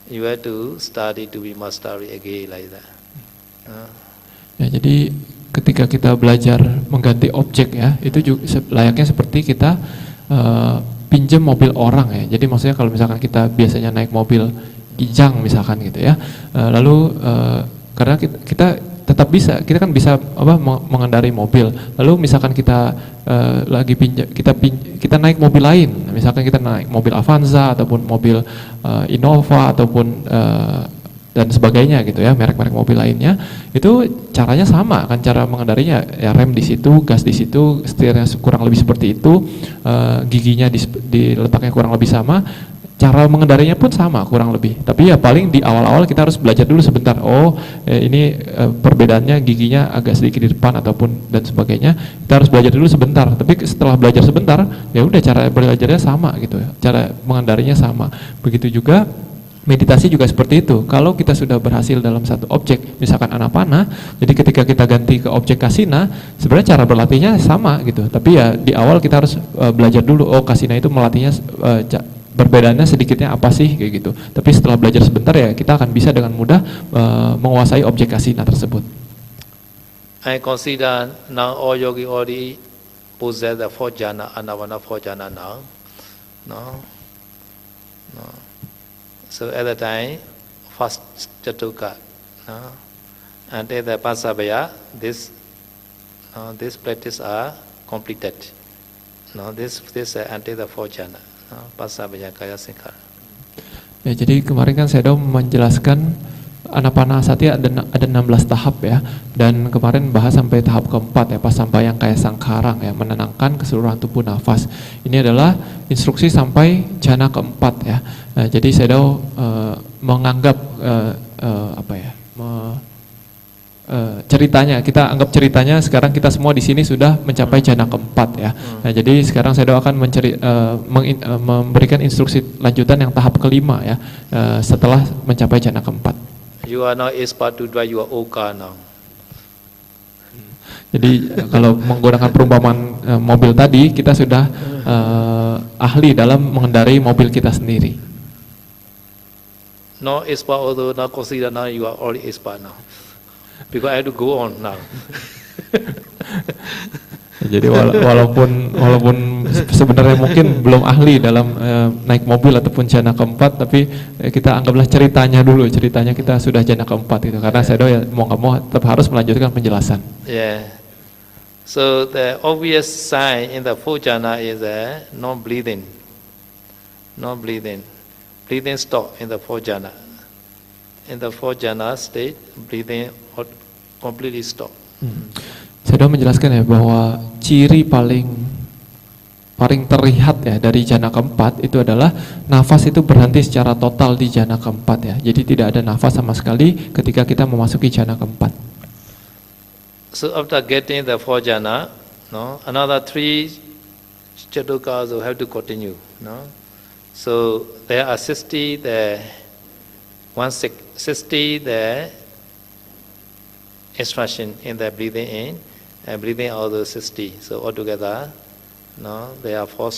you have to study to be mastery again like that. Ya, jadi ketika kita belajar mengganti objek ya, itu juga layaknya seperti kita pinjam mobil orang ya. Jadi maksudnya kalau misalkan kita biasanya naik mobil Kijang misalkan gitu ya, lalu karena kita tetap bisa, kita kan bisa mengendarai mobil. Lalu misalkan kita lagi kita naik mobil lain, misalkan kita naik mobil Avanza ataupun mobil Innova ataupun dan sebagainya gitu ya, merek-merek mobil lainnya, itu caranya sama kan, cara mengendarinya ya, rem di situ, gas di situ, setirnya kurang lebih seperti itu, giginya diletaknya kurang lebih sama, cara mengendarinya pun sama kurang lebih. Tapi ya paling di awal-awal kita harus belajar dulu sebentar. Ini perbedaannya giginya agak sedikit di depan ataupun dan sebagainya. Kita harus belajar dulu sebentar. Tapi setelah belajar sebentar, ya udah cara belajarnya sama gitu ya. Cara mengendarinya sama. Begitu juga meditasi juga seperti itu. Kalau kita sudah berhasil dalam satu objek, misalkan anapana, jadi ketika kita ganti ke objek kasina, sebenarnya cara berlatihnya sama gitu. Tapi ya di awal kita harus belajar dulu. Kasina itu melatihnya perbedaannya sedikitnya apa sih kayak gitu. Tapi setelah belajar sebentar ya kita akan bisa dengan mudah menguasai objek kasina tersebut. I consider now all yogi already possess the 4 jhana, anavana 4 jhana now. No. So at the time, first Chatuka, until the Pasabaya, this practice are completed. This until the 4 jhana, Pasabaya Kaya Sankhara. Ya, jadi kemarin kan saya menjelaskan Anapanasati ada 16 tahap ya, dan kemarin bahas sampai tahap keempat ya, pas sampai yang kayak sangkarang ya, menenangkan keseluruhan tubuh nafas. Ini adalah instruksi sampai jana keempat ya. Jadi saya menganggap ceritanya, kita anggap ceritanya sekarang kita semua di sini sudah mencapai jana keempat ya. Nah, jadi sekarang saya akan memberikan instruksi lanjutan yang tahap kelima ya, setelah mencapai jana keempat. You are now expert to drive your own car now. Jadi kalau menggunakan perumpamaan mobil tadi, kita sudah ahli dalam mengendarai mobil kita sendiri. No expert, although now consider now you are already expert now. Because I have to go on now. Jadi walaupun sebenarnya mungkin belum ahli dalam naik mobil ataupun jana keempat, tapi kita anggaplah ceritanya dulu, ceritanya kita sudah jana keempat itu, karena saya ya mau nggak mau tetap harus melanjutkan penjelasan. Yeah. So the obvious sign in the 4 jhana is no breathing. Breathing stop in the 4 jhana. In the 4 jhana state, breathing completely stop. Saya sudah menjelaskan ya bahwa ciri paling terlihat ya dari jana keempat itu adalah nafas itu berhenti secara total di jana keempat ya. Jadi tidak ada nafas sama sekali ketika kita memasuki jana keempat. So after getting the 4 jhana, another 3 chatukas will have to continue. So there are 60 the extraction in the breathing in and breathing out the 60. So altogether, there are 4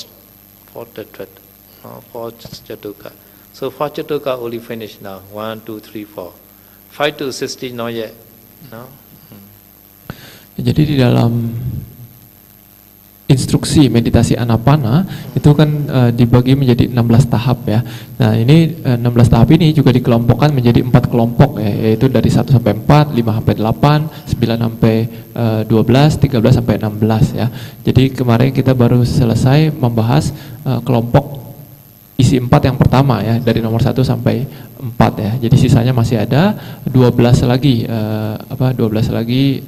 chatuka. So 4 chatuka only finished now. 1, 2, 3, 4. 5 to 60 not yet. Jadi di dalam instruksi meditasi Anapana itu kan dibagi menjadi 16 tahap ya. Nah ini 16 tahap ini juga dikelompokkan menjadi 4 kelompok ya, yaitu dari 1 sampai 4, 5 sampai 8, 9 sampai 12, 13 sampai 16 ya. Jadi kemarin kita baru selesai membahas kelompok isi 4 yang pertama ya, dari nomor 1 sampai 4 ya. Jadi sisanya masih ada 12 lagi 12 lagi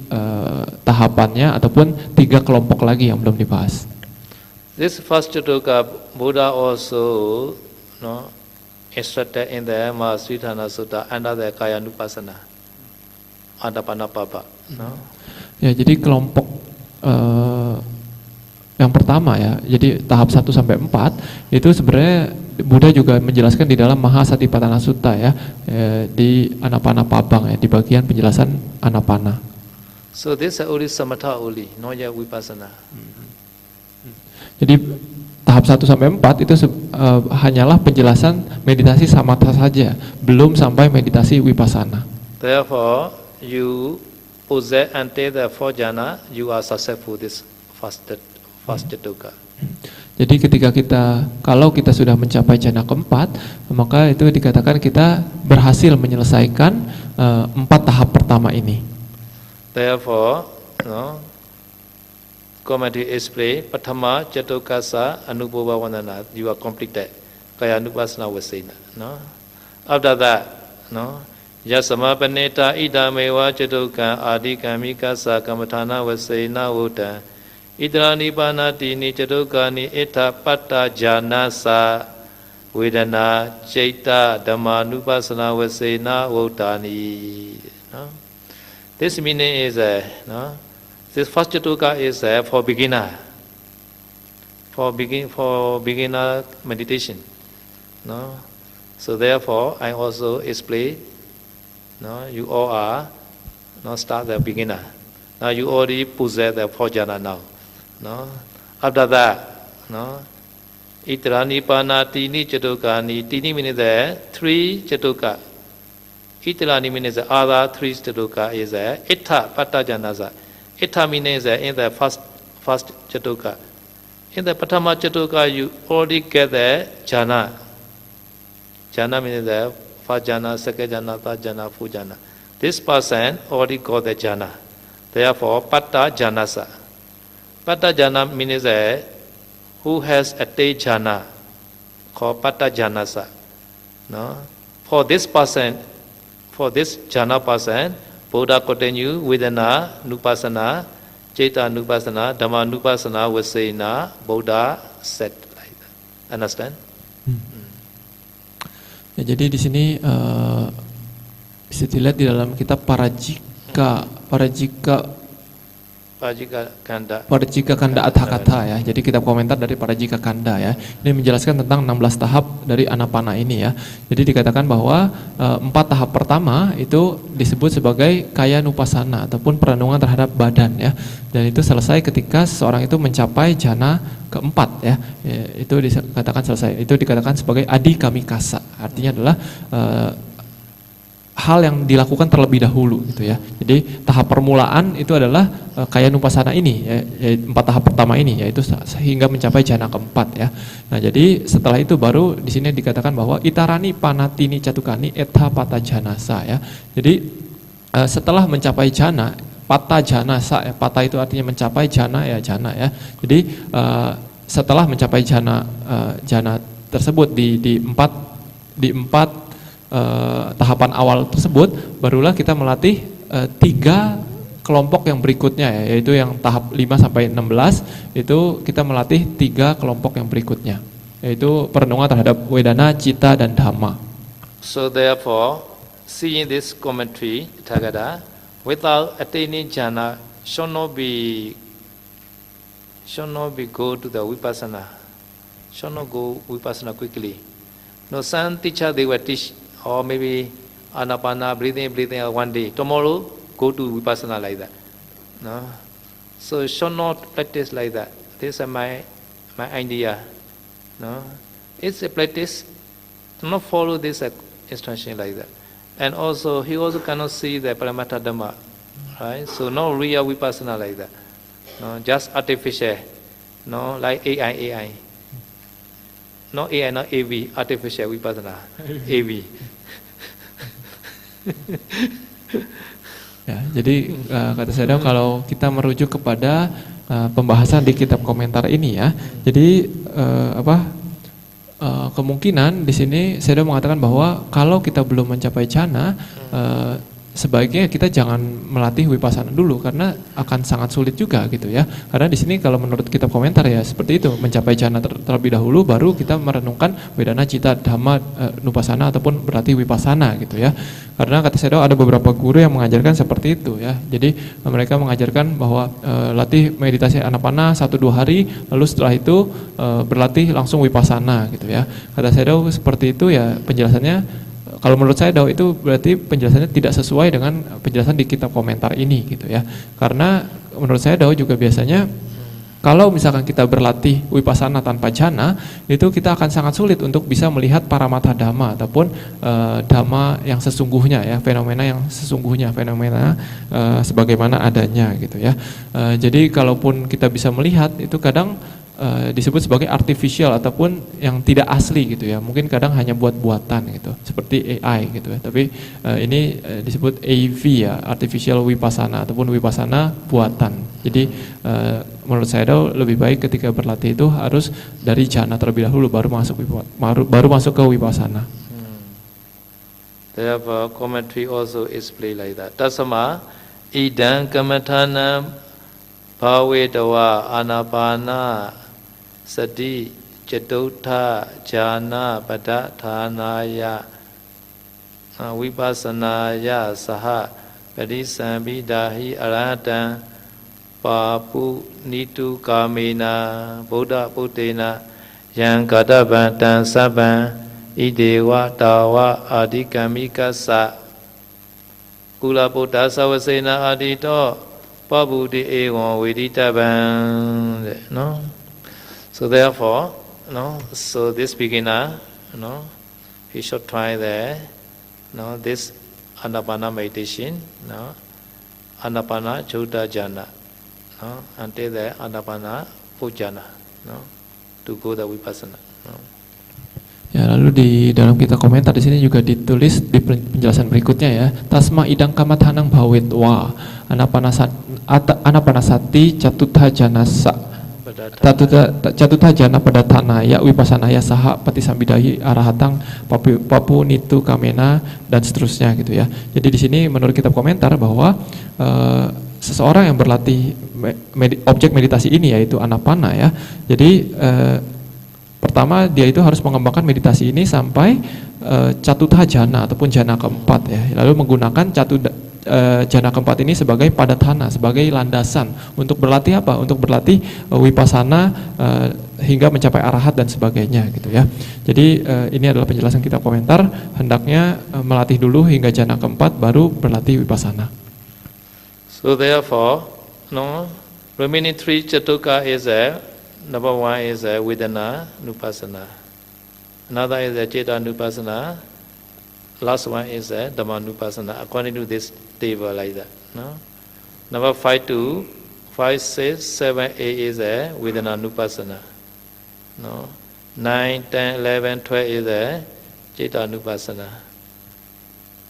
tahapannya ataupun 3 kelompok lagi yang belum dibahas. This first Jatuka Buddha also instructed in the Mahasvidhana Sutta under the Kayanupassana Anapanapapa. Ya, jadi kelompok yang pertama ya, jadi tahap 1 sampai 4 itu sebenarnya Buddha juga menjelaskan di dalam Mahasatipatthana Sutta ya, di Anapanapabang ya, di bagian penjelasan Anapana. So this is only samatha only, not yet vipassana. Jadi tahap 1 sampai 4 itu hanyalah penjelasan meditasi samatha saja, belum sampai meditasi vipassana. Therefore, you possess until the 4 jhana, you are successful this first Jatuka. Jadi kalau kita sudah mencapai jhana keempat, maka itu dikatakan kita berhasil menyelesaikan 4 tahap pertama ini. Therefore, commentary explain Patama Jatukasa Anubhava Vandana, you are completed. Kaya Anupassana Vasena. After that, Yasama Paneta Idamewa Jatuka Adi Kamikasa Kamathana Vasena Vuta. Idrani Panati Ni Jatukani Ita Patta Janasa Vedana Chaita Dhammanupassana Vasena Vutani. This meaning is this first Jatuka is for beginner, for beginner meditation. So therefore, I also explain. You all are start the beginner. Now you already possess the 4 jhana now. After that, Itrani Panati Ni Jatuka Ni Tini means 3 Jatuka. Itrani means the other 3 Jatuka is Itta Patta Janasa. Itta means in the first Jatuka. In the Patama Jatuka, you already get the jhana. Jhana means the first jhana, second jhana, third jhana, fourth jhana. This person already got the jhana. Therefore, Patta Janasa. Patta Jhana means who has attained jhana, called Patta Janasa. For this person, for this jhana person, Buddha continue Vedana Nupassana, Chaita Nupassana, Dhamma Nupassana Vasena, Buddha said like that. Understand? Ya, jadi di sini bisa dilihat di dalam kitab Parajika Kanda Athakatha ya. Jadi kitab komentar dari Parajika Kanda ya. Ini menjelaskan tentang 16 tahap dari Anapana ini ya. Jadi dikatakan bahwa 4 tahap pertama itu disebut sebagai Kayanupassana ataupun perenungan terhadap badan ya. Dan itu selesai ketika seseorang itu mencapai jhana keempat ya. Itu dikatakan selesai. Itu dikatakan sebagai Adi Kamikasa. Artinya adalah hal yang dilakukan terlebih dahulu gitu ya. Jadi tahap permulaan itu adalah Kayanupassana ini ya, 4 tahap pertama ini yaitu sehingga mencapai jhana keempat ya. Nah, jadi setelah itu baru di sini dikatakan bahwa Itarani Panatini Catukani Etha Pata Janasa ya. Jadi setelah mencapai jhana, Pata Janasa ya, Pata itu artinya mencapai, jhana ya jhana ya. Jadi setelah mencapai jhana tersebut di empat tahapan awal tersebut, barulah kita melatih 3 kelompok yang berikutnya ya, yaitu yang tahap 5 sampai 16 itu kita melatih 3 kelompok yang berikutnya, yaitu perenungan terhadap Vedana, Citta dan Dhamma. So therefore, seeing this commentary, Thagata, without attaining jhana, should not be go to the vipassana, should not go vipassana quickly. No, some teacher they will teach. Or maybe Anapana, breathing one day. Tomorrow, go to Vipassana like that. So should not practice like that. This is my idea. It's a practice. Do not follow this instruction like that. And also, he also cannot see the Paramattha Dhamma. Right? So no real Vipassana like that. Just artificial. no, like AI. Not AI, not AV, artificial vipassana, AV. Ya, jadi kata saya kalau kita merujuk kepada pembahasan di kitab komentar ini ya, jadi kemungkinan di sini saya mengatakan bahwa kalau kita belum mencapai jhana, sebaiknya kita jangan melatih vipassana dulu karena akan sangat sulit juga gitu ya. Karena di sini kalau menurut kitab komentar ya seperti itu, mencapai jhana terlebih dahulu baru kita merenungkan Vedana, Citta, Dhamma, Nupassana ataupun berarti vipassana gitu ya. Karena kata saya ada beberapa guru yang mengajarkan seperti itu ya. Jadi mereka mengajarkan bahwa latih meditasi anapana 1-2 hari, lalu setelah itu berlatih langsung vipassana gitu ya. Kata saya seperti itu ya penjelasannya. Kalau menurut saya itu berarti penjelasannya tidak sesuai dengan penjelasan di kitab komentar ini gitu ya. Karena menurut saya juga biasanya kalau misalkan kita berlatih vipassana tanpa jhana, itu kita akan sangat sulit untuk bisa melihat paramata dhamma ataupun dhamma yang sesungguhnya ya, fenomena yang sesungguhnya, fenomena sebagaimana adanya gitu ya. Jadi kalaupun kita bisa melihat itu kadang disebut sebagai artificial ataupun yang tidak asli gitu ya, mungkin kadang hanya buat-buatan gitu seperti AI gitu ya, tapi ini disebut AV ya, artificial vipassana ataupun vipassana buatan. Jadi menurut saya lebih baik ketika berlatih itu harus dari jhana terlebih dahulu baru masuk ke vipassana. Therefore commentary also explain like that. Tasama idang kamathana bhavedawa anapana sati catuttha jhana padathanaya vipassanaya saha parisambidahi arahatan papu nitu kamena buddha puttena yang kadabantan saban idewa tawa adikamikasa kula buddha sawasena adito pabudi ewan veditaban. No? So therefore, so this beginner, he should try this anapana meditation, anapana jhana jhana, until the anapana pujana, to go the vipassana. Ya, lalu di dalam kitab komentar di sini juga ditulis di penjelasan berikutnya ya. Tasma idang kamathanang bhavetwa anapanasati catuttha janasa catuttha jana padathanaya vipassanaya saha patisambidahi arahatang papu nitu kamena dan seterusnya gitu ya. Jadi di sini menurut kitab komentar bahwa seseorang yang berlatih objek meditasi ini yaitu anapana ya. Jadi pertama dia itu harus mengembangkan meditasi ini sampai catuttha jana ataupun jana keempat ya. Lalu menggunakan jana keempat ini sebagai padathana, sebagai landasan untuk berlatih apa? Untuk berlatih vipassana hingga mencapai arahat dan sebagainya gitu ya. Jadi ini adalah penjelasan kitab komentar, hendaknya melatih dulu hingga jana keempat baru berlatih vipassana. So therefore, remaining 3 catuka is number 1 is Vedana Nupassana. Another is Citta Nupassana. Last one is Dhamma Nupassana. According to this table like that. Number 5 to 5, 6, 7, 8 is Vedana Nupassana. 9, 10, 11, 12 is Citta Nupassana.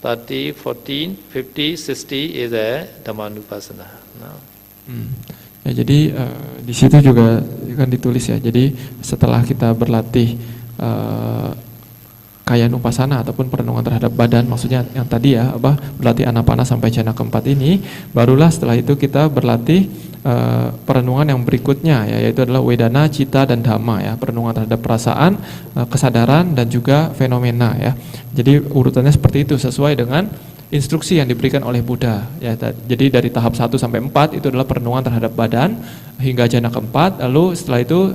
30, 14, 50, 60 is Dhamma Nupassana. Ya, jadi di situ juga kan ditulis ya. Jadi setelah kita berlatih kaya nupassana ataupun perenungan terhadap badan, maksudnya yang tadi ya berlatih anapana sampai jana keempat ini, barulah setelah itu kita berlatih perenungan yang berikutnya ya, yaitu adalah Vedana, Citta dan Dhamma ya, perenungan terhadap perasaan, kesadaran dan juga fenomena ya. Jadi urutannya seperti itu sesuai dengan instruksi yang diberikan oleh Buddha ya. Jadi dari tahap 1 sampai 4 itu adalah perenungan terhadap badan hingga jana keempat, lalu setelah itu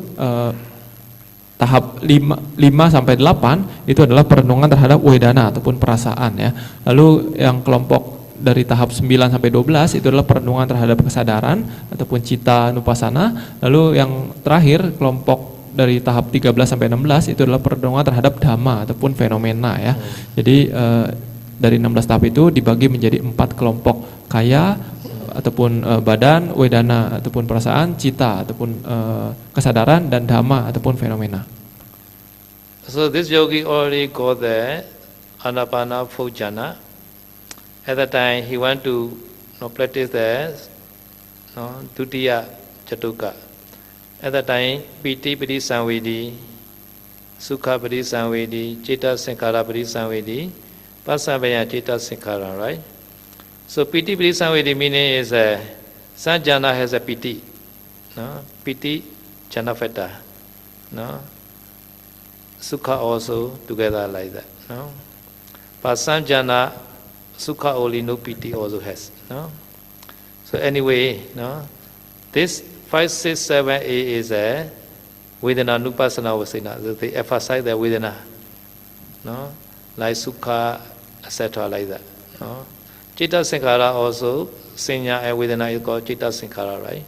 tahap 5 sampai 8 itu adalah perenungan terhadap vedana ataupun perasaan ya. Lalu yang kelompok dari tahap 9 sampai 12 itu adalah perenungan terhadap kesadaran ataupun citta nupassana. Lalu yang terakhir kelompok dari tahap 13 sampai 16 itu adalah perenungan terhadap dhamma ataupun fenomena ya. Jadi dari 16 tahap itu dibagi menjadi 4 kelompok: kaya, ataupun badan, wedana ataupun perasaan, cita ataupun kesadaran, dan dhamma ataupun fenomena. So this yogi already got the Anapana Fojana. At that time he want to practice the Dutiya Chatuka. At that time Piti Piti Samvedi, Sukha Piti Samvedi, Citta Sankhara Piti Samvedi, Pasabaya Citta Sankhara, right? So Piti Piti Samvedi meaning is Sanjana has a Piti, no? Piti Janafeta, no? Sukha also together like that, no? But Sanjana, Sukha only, no Piti also has, no? So anyway, no? This 5, 6, 7, 8 is a Vedana Nupassana Vasena. They emphasize the Vedana, no? Like Sukha, etc. like that, no? Citta Sankhara also, Senya and Vedana is called Citta Sankhara, right?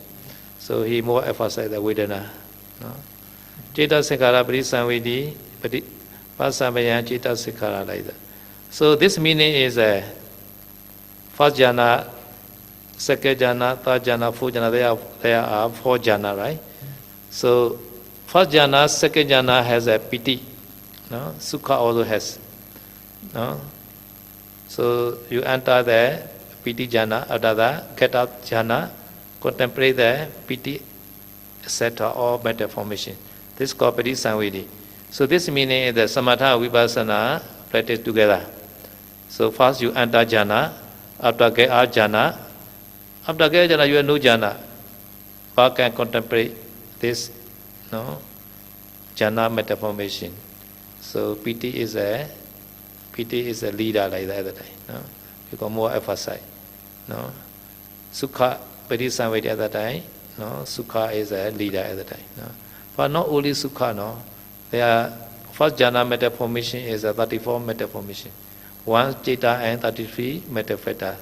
So he more emphasize the Vedana, no? Citta Sankhara Pati Samvedi, Pasabaya Citta Sankhara like that. So this meaning is first jhana, second jhana, third jhana, fourth jhana. There are 4 jhana, right? So first jhana, second jhana has a piti, no? Sukha also has, no? So you enter the piti jhana, after that get up jhana, contemplate the piti, etc. or metta formation. This is called Pati Samvedi. So this meaning is the samatha vipassana practice together. So first you enter jhana, after get out jhana, after get jhana you have no jhana, but can contemplate this, no, jhana metta formation. So piti is a leader like that at the time, no? You got more emphasize, no? Sukha Pati Samvedi at the time, no? Sukha is a leader at the time, no? But not only Sukha, no? There are first jhana metta formation is a 34 metta formation. 1 citta and 33 metta feta.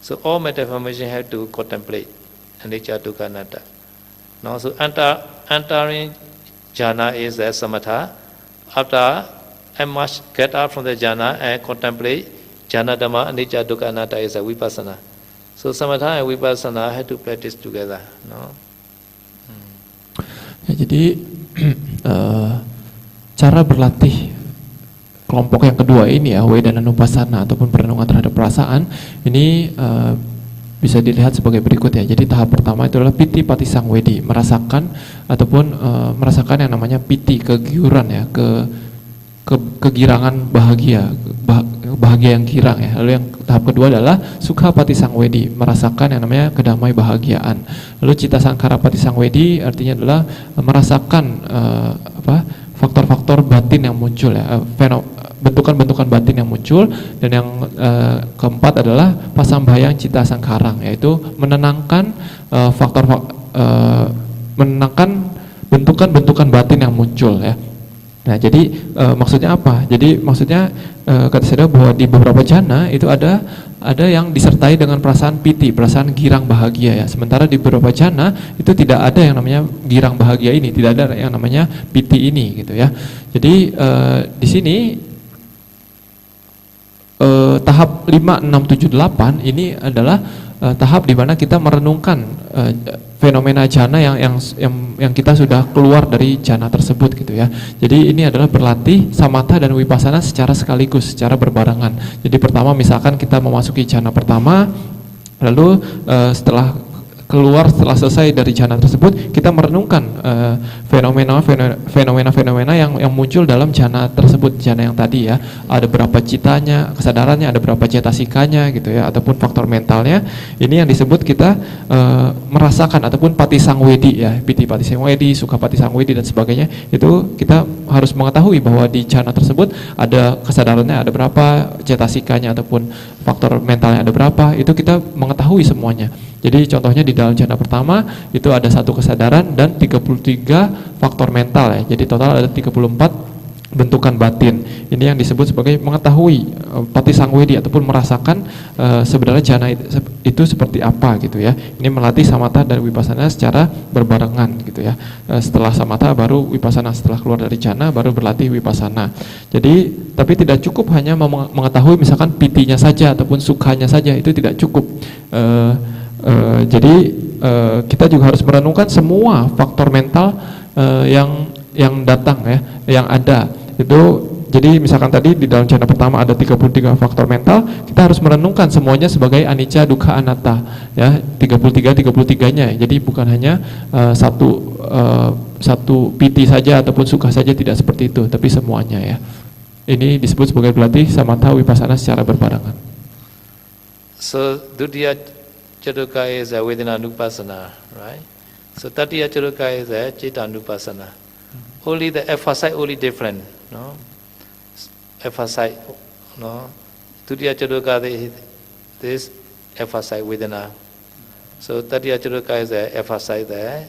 So all metta formation have to contemplate anicca dukkha anatta. Now so entering jhana is a samatha. After I must get out from the jhana and contemplate jhana dhamma anicca dukkha anatta is a vipassana. So samatha and vipassana have to practice together, no? Ya, jadi cara berlatih kelompok yang kedua ini ya, Vedana Nupassana ataupun perenungan terhadap perasaan ini bisa dilihat sebagai berikut ya. Jadi tahap pertama itu adalah piti pati sangwedi, merasakan ataupun merasakan yang namanya piti, kegiuran ya, kegirangan bahagia, bahagia yang girang ya. Lalu yang tahap kedua adalah sukha pati sangwedi, merasakan yang namanya kedamai bahagiaan. Lalu citta sankhara pati sangwedi artinya adalah merasakan faktor-faktor batin yang muncul ya, bentukan-bentukan batin yang muncul. Dan yang keempat adalah pasambayang citta sangkharang, yaitu menenangkan menenangkan bentukan-bentukan batin yang muncul ya. Nah, jadi maksudnya apa? Jadi maksudnya kata saya bahwa di beberapa jhana itu ada yang disertai dengan perasaan piti, perasaan girang bahagia ya. Sementara di beberapa jhana itu tidak ada yang namanya girang bahagia ini, tidak ada yang namanya piti ini gitu ya. Jadi di sini tahap 5, 6, 7, 8 ini adalah tahap di mana kita merenungkan fenomena jhana yang kita sudah keluar dari jhana tersebut gitu ya. Jadi ini adalah berlatih samatha dan vipassana secara sekaligus, secara berbarengan. Jadi pertama misalkan kita memasuki jhana pertama, lalu setelah selesai dari jhana tersebut, kita merenungkan fenomena yang muncul dalam jhana tersebut, jhana yang tadi ya. Ada berapa citanya, kesadarannya, ada berapa cetasikanya gitu ya, ataupun faktor mentalnya. Ini yang disebut kita merasakan ataupun pati sangwedi ya, piti pati sangwedi, sukha pati sangwedi dan sebagainya. Itu kita harus mengetahui bahwa di jhana tersebut ada kesadarannya ada berapa, cetasikanya ataupun faktor mentalnya ada berapa, itu kita mengetahui semuanya. Jadi contohnya di dalam jhana pertama itu ada 1 kesadaran dan 33 faktor mental ya. Jadi total ada 34 bentukan batin. Ini yang disebut sebagai mengetahui pati sangwedi ataupun merasakan sebenarnya jhana itu seperti apa gitu ya. Ini melatih samatha dan vipassana secara berbarengan gitu ya. Setelah samatha baru vipassana, setelah keluar dari jhana baru berlatih vipassana. Jadi tapi tidak cukup hanya mengetahui misalkan pitinya saja ataupun sukhanya saja, itu tidak cukup. Jadi kita juga harus merenungkan semua faktor mental yang datang ya, yang ada. Itu jadi misalkan tadi di dalam jana pertama ada 33 faktor mental, kita harus merenungkan semuanya sebagai anicca, dukkha, anatta ya, 33-nya. Jadi bukan hanya satu piti saja ataupun sukha saja, tidak seperti itu, tapi semuanya ya. Ini disebut sebagai berlatih samatha vipassana secara berbarengan. So Dutiya Chatukka is a Vedana-nupassana, right? So Tatiya Chatukka is a Citta-nupassana. Only the effort side only different, no? Effort side, no? Dutiya Chatukka this effort side Vedana. So Tatiya Chatukka is a effort side the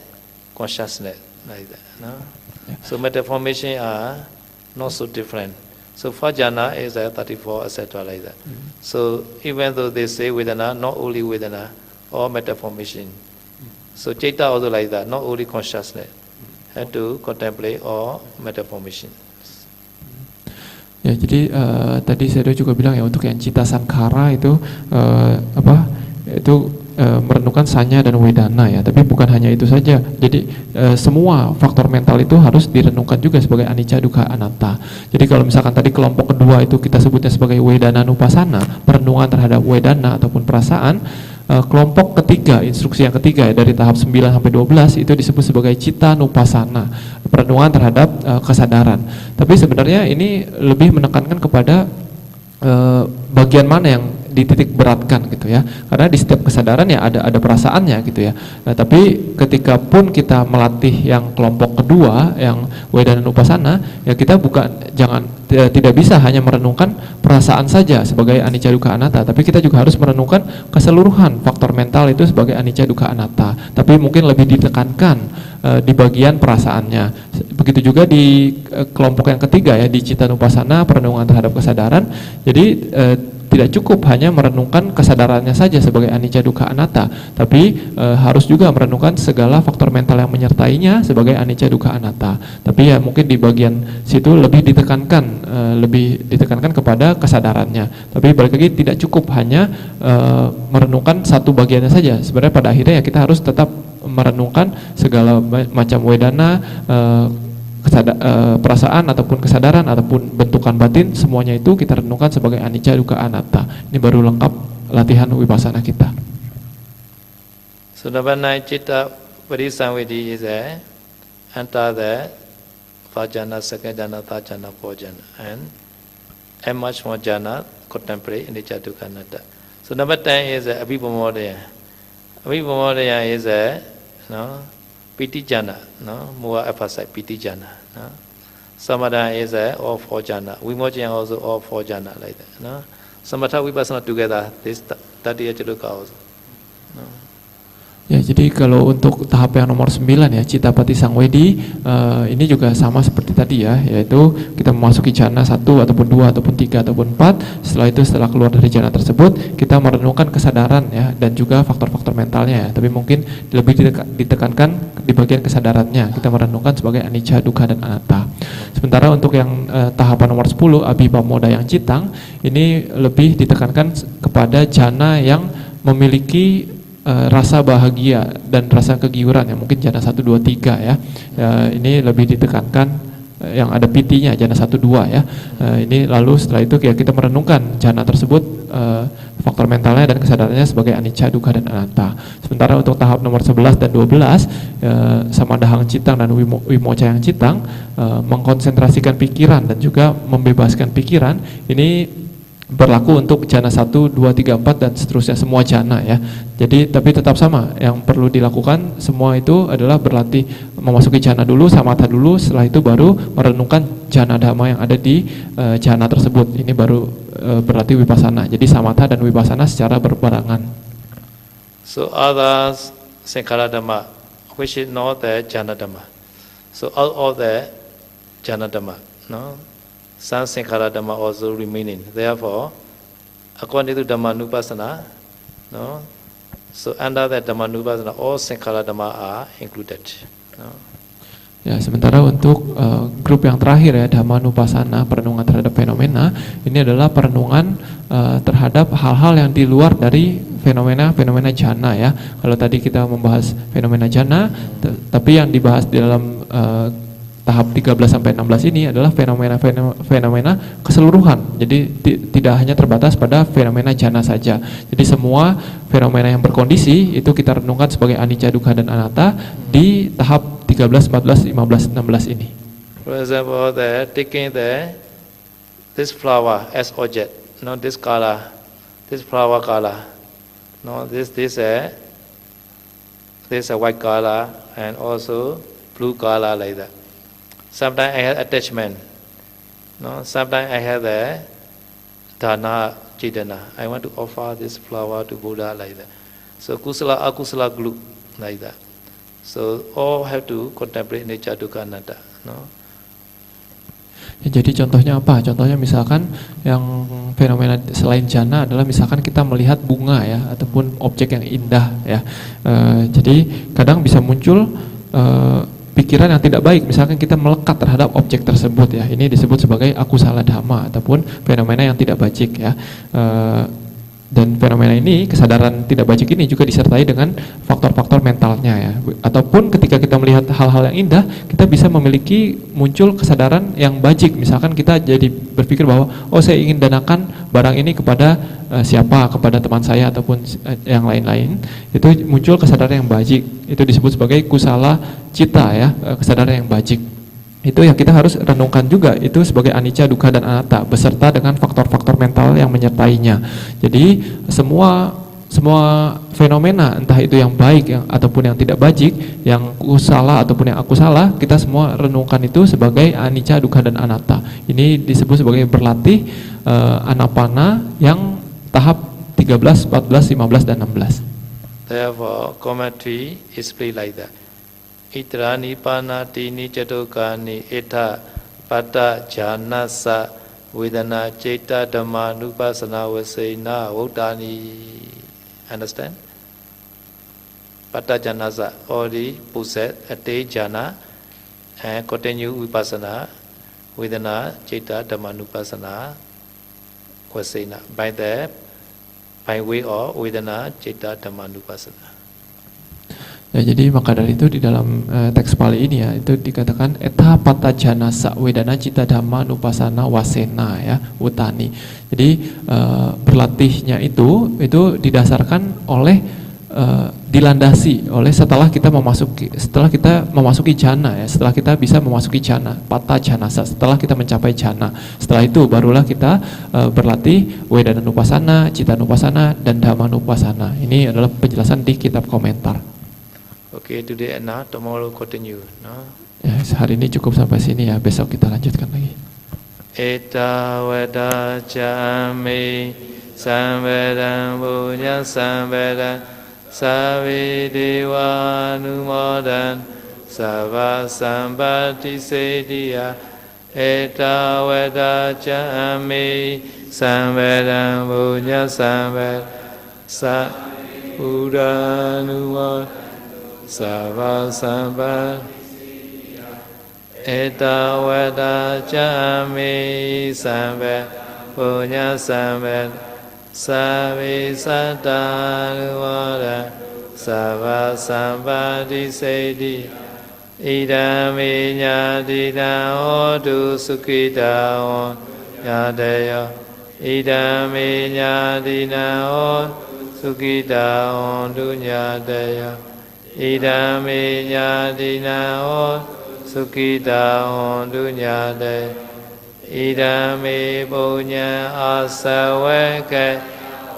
consciousness, like that, no? Yeah. So meta formation are not so different. So for jhana is a 34, etc. like that. So even though they say Vedana, not only Vedana, or meta formation. So Citta also like that, not only consciousness, had to contemplate or meta formation. Ya, jadi tadi saya juga bilang ya, untuk yang cita sankhara itu merenungkan sanya dan wedana ya, tapi bukan hanya itu saja. Jadi semua faktor mental itu harus direnungkan juga sebagai anicca, dukkha, anatta. Jadi kalau misalkan tadi kelompok kedua itu kita sebutnya sebagai wedana-nupassana, perenungan terhadap wedana ataupun perasaan, kelompok ketiga, instruksi yang ketiga ya, dari tahap 9 sampai 12 itu disebut sebagai citta-nupassana, perenungan terhadap kesadaran. Tapi sebenarnya ini lebih menekankan kepada bagian mana yang dititik beratkan gitu ya, karena di setiap kesadaran ya ada perasaannya gitu ya. Nah, tapi ketika pun kita melatih yang kelompok kedua yang Vedana-nupassana ya, kita tidak bisa hanya merenungkan perasaan saja sebagai anicca, dukkha, anatta, tapi kita juga harus merenungkan keseluruhan faktor mental itu sebagai anicca, dukkha, anatta, tapi mungkin lebih ditekankan di bagian perasaannya. Begitu juga di kelompok yang ketiga ya, di citta-nupassana, perenungan terhadap kesadaran. Jadi tidak cukup hanya merenungkan kesadarannya saja sebagai anicca, dukkha, anatta, tapi harus juga merenungkan segala faktor mental yang menyertainya sebagai anicca, dukkha, anatta. Tapi ya mungkin di bagian situ lebih ditekankan kepada kesadarannya. Tapi balik lagi, tidak cukup hanya merenungkan satu bagiannya saja. Sebenarnya pada akhirnya ya kita harus tetap merenungkan segala macam wedana, perasaan ataupun kesadaran ataupun bentukan batin, semuanya itu kita renungkan sebagai anicca, dukkha, anatta. Ini baru lengkap latihan vipassana kita. So number 9, citta parisamvidi is a enter the vajana, second jhana, third jhana, fourth jhana, and much more jhana contemplate anicca, dukkha, anatta. So number 10 is abhipamodaya. Abhipamodaya is piti jhana, more emphasize piti jhana. Samadha is all four jhana. Vimochana also all four jhana like that. Samatha vipassana together. This Tatiya Chatukka also. Ya, jadi kalau untuk tahap yang nomor 9 ya, citta patisangvedi, ini juga sama seperti tadi ya, yaitu kita memasuki jhana 1 ataupun 2 ataupun 3 ataupun 4. Setelah itu, setelah keluar dari jhana tersebut, kita merenungkan kesadaran ya, dan juga faktor-faktor mentalnya ya. Tapi mungkin lebih ditekankan di bagian kesadarannya, kita merenungkan sebagai anicca, dukkha, dan anatta. Sementara untuk yang tahapan nomor 10, abhipamoda yang citang, ini lebih ditekankan kepada jhana yang memiliki rasa bahagia dan rasa kegiuran ya, mungkin jhana 1, 2, 3 ya. Ini lebih ditekankan yang ada pitinya, jhana 1, 2 ya. Ini lalu setelah itu ya kita merenungkan jhana tersebut, faktor mentalnya dan kesadarannya sebagai anicca, dukkha, dan anatta. Sementara untuk tahap nomor 11 dan 12, samadahang citang dan vimocha yang citang, mengkonsentrasikan pikiran dan juga membebaskan pikiran, ini berlaku untuk jhana 1, 2, 3, 4 dan seterusnya, semua jhana ya. Jadi tapi tetap sama, yang perlu dilakukan semua itu adalah berlatih memasuki jhana dulu, samatha dulu, setelah itu baru merenungkan jhana dhamma yang ada di jhana tersebut. Ini baru berlatih vipassana. Jadi samatha dan vipassana secara berbarengan. So others sankhara dhamma, which is not the jhana dhamma. So all of the jhana dhamma, no? Some sankhara dhamma also remaining. Therefore, according to Dhammanupassana, no, so under the Dhammanupassana, all sankhara dhamma are included. No? Ya, sementara untuk grup yang terakhir ya, Dhammanupassana, perenungan terhadap fenomena, ini adalah perenungan terhadap hal-hal yang di luar dari fenomena jana ya. Kalau tadi kita membahas fenomena jana, tapi yang dibahas di dalam tahap 13 sampai 16 ini adalah fenomena keseluruhan. Jadi tidak hanya terbatas pada fenomena jana saja. Jadi semua fenomena yang berkondisi itu kita renungkan sebagai anicca, dukkha dan anatta di tahap 13, 14, 15, 16 ini. For example, taking this flower as object, not this color, this flower color, no, this a white color and also blue color like that. Sometimes I have attachment, no. Sometimes I have the dana chidana. I want to offer this flower to Buddha like that. So kusala akusala group like that. So all have to contemplate nature dukkha anatta, no. Ya, jadi contohnya apa? Contohnya misalkan yang fenomena selain jana adalah misalkan kita melihat bunga ya, ataupun objek yang indah ya. Jadi kadang bisa muncul pikiran yang tidak baik, misalkan kita melekat terhadap objek tersebut ya. Ini disebut sebagai akusala dhamma ataupun fenomena yang tidak bajik ya. Dan fenomena ini, kesadaran tidak bajik ini juga disertai dengan faktor-faktor mentalnya ya. Ataupun ketika kita melihat hal-hal yang indah, kita bisa memiliki muncul kesadaran yang bajik. Misalkan kita jadi berpikir bahwa oh saya ingin danakan barang ini kepada siapa, kepada teman saya ataupun yang lain-lain. Itu muncul kesadaran yang bajik. Itu disebut sebagai kusala cita ya, kesadaran yang bajik. Itu yang kita harus renungkan juga, itu sebagai anicca, dukkha dan anatta beserta dengan faktor-faktor mental yang menyertainya. Jadi semua fenomena entah itu yang baik ataupun yang tidak bajik, yang kusala ataupun yang akusala, kita semua renungkan itu sebagai anicca, dukkha dan anatta. Ini disebut sebagai berlatih anapana yang tahap 13, 14, 15 dan 16. Therefore, commentary is played like that. Itra nipana tini jatokani eta pata janasa vedana ceta dhamma nupasana vasena vodani. Understand? Pata janasa already possess a day jhana and continue vipassana vedana ceta dhamma nupasana vasena by way of vedana ceta dhamma nupasana. Ya, jadi maka dari itu di dalam teks Pali ini ya, itu dikatakan eta pata janasa vedana cita dhamma nupasana wasena ya, utani. Jadi berlatihnya itu didasarkan oleh dilandasi oleh setelah kita memasuki jhana ya, setelah kita bisa memasuki jhana, pata janasa, setelah kita mencapai jhana. Setelah itu barulah kita berlatih vedana nupasana, cita nupasana dan dhamma nupasana. Ini adalah penjelasan di kitab komentar. Okay, today and now, tomorrow continue, no? Ya, hari ini cukup sampai sini ya, besok kita lanjutkan lagi. Eta veda jami samvedam punya samvedam savi dewa numodan sava sambati sedia. Eta veda jami samvedam punya samvedam savi dewa numodan Sava samba eta veda jami samba punya samba savi satanuvada sava samba disedi idami nyadina odu sukita on yadeya idami nyadina on sukita on dunyadeya idami nyadina on sukita on dunyade idami punya asaweke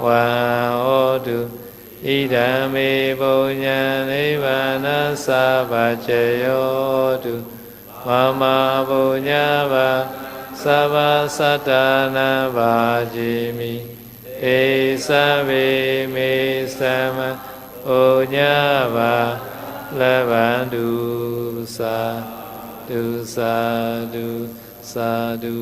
wa odu idami punya nivana sabacayodu mama punya va sabha satana vajimi esavi me sama Onyava lavandu sadu sadu sadu.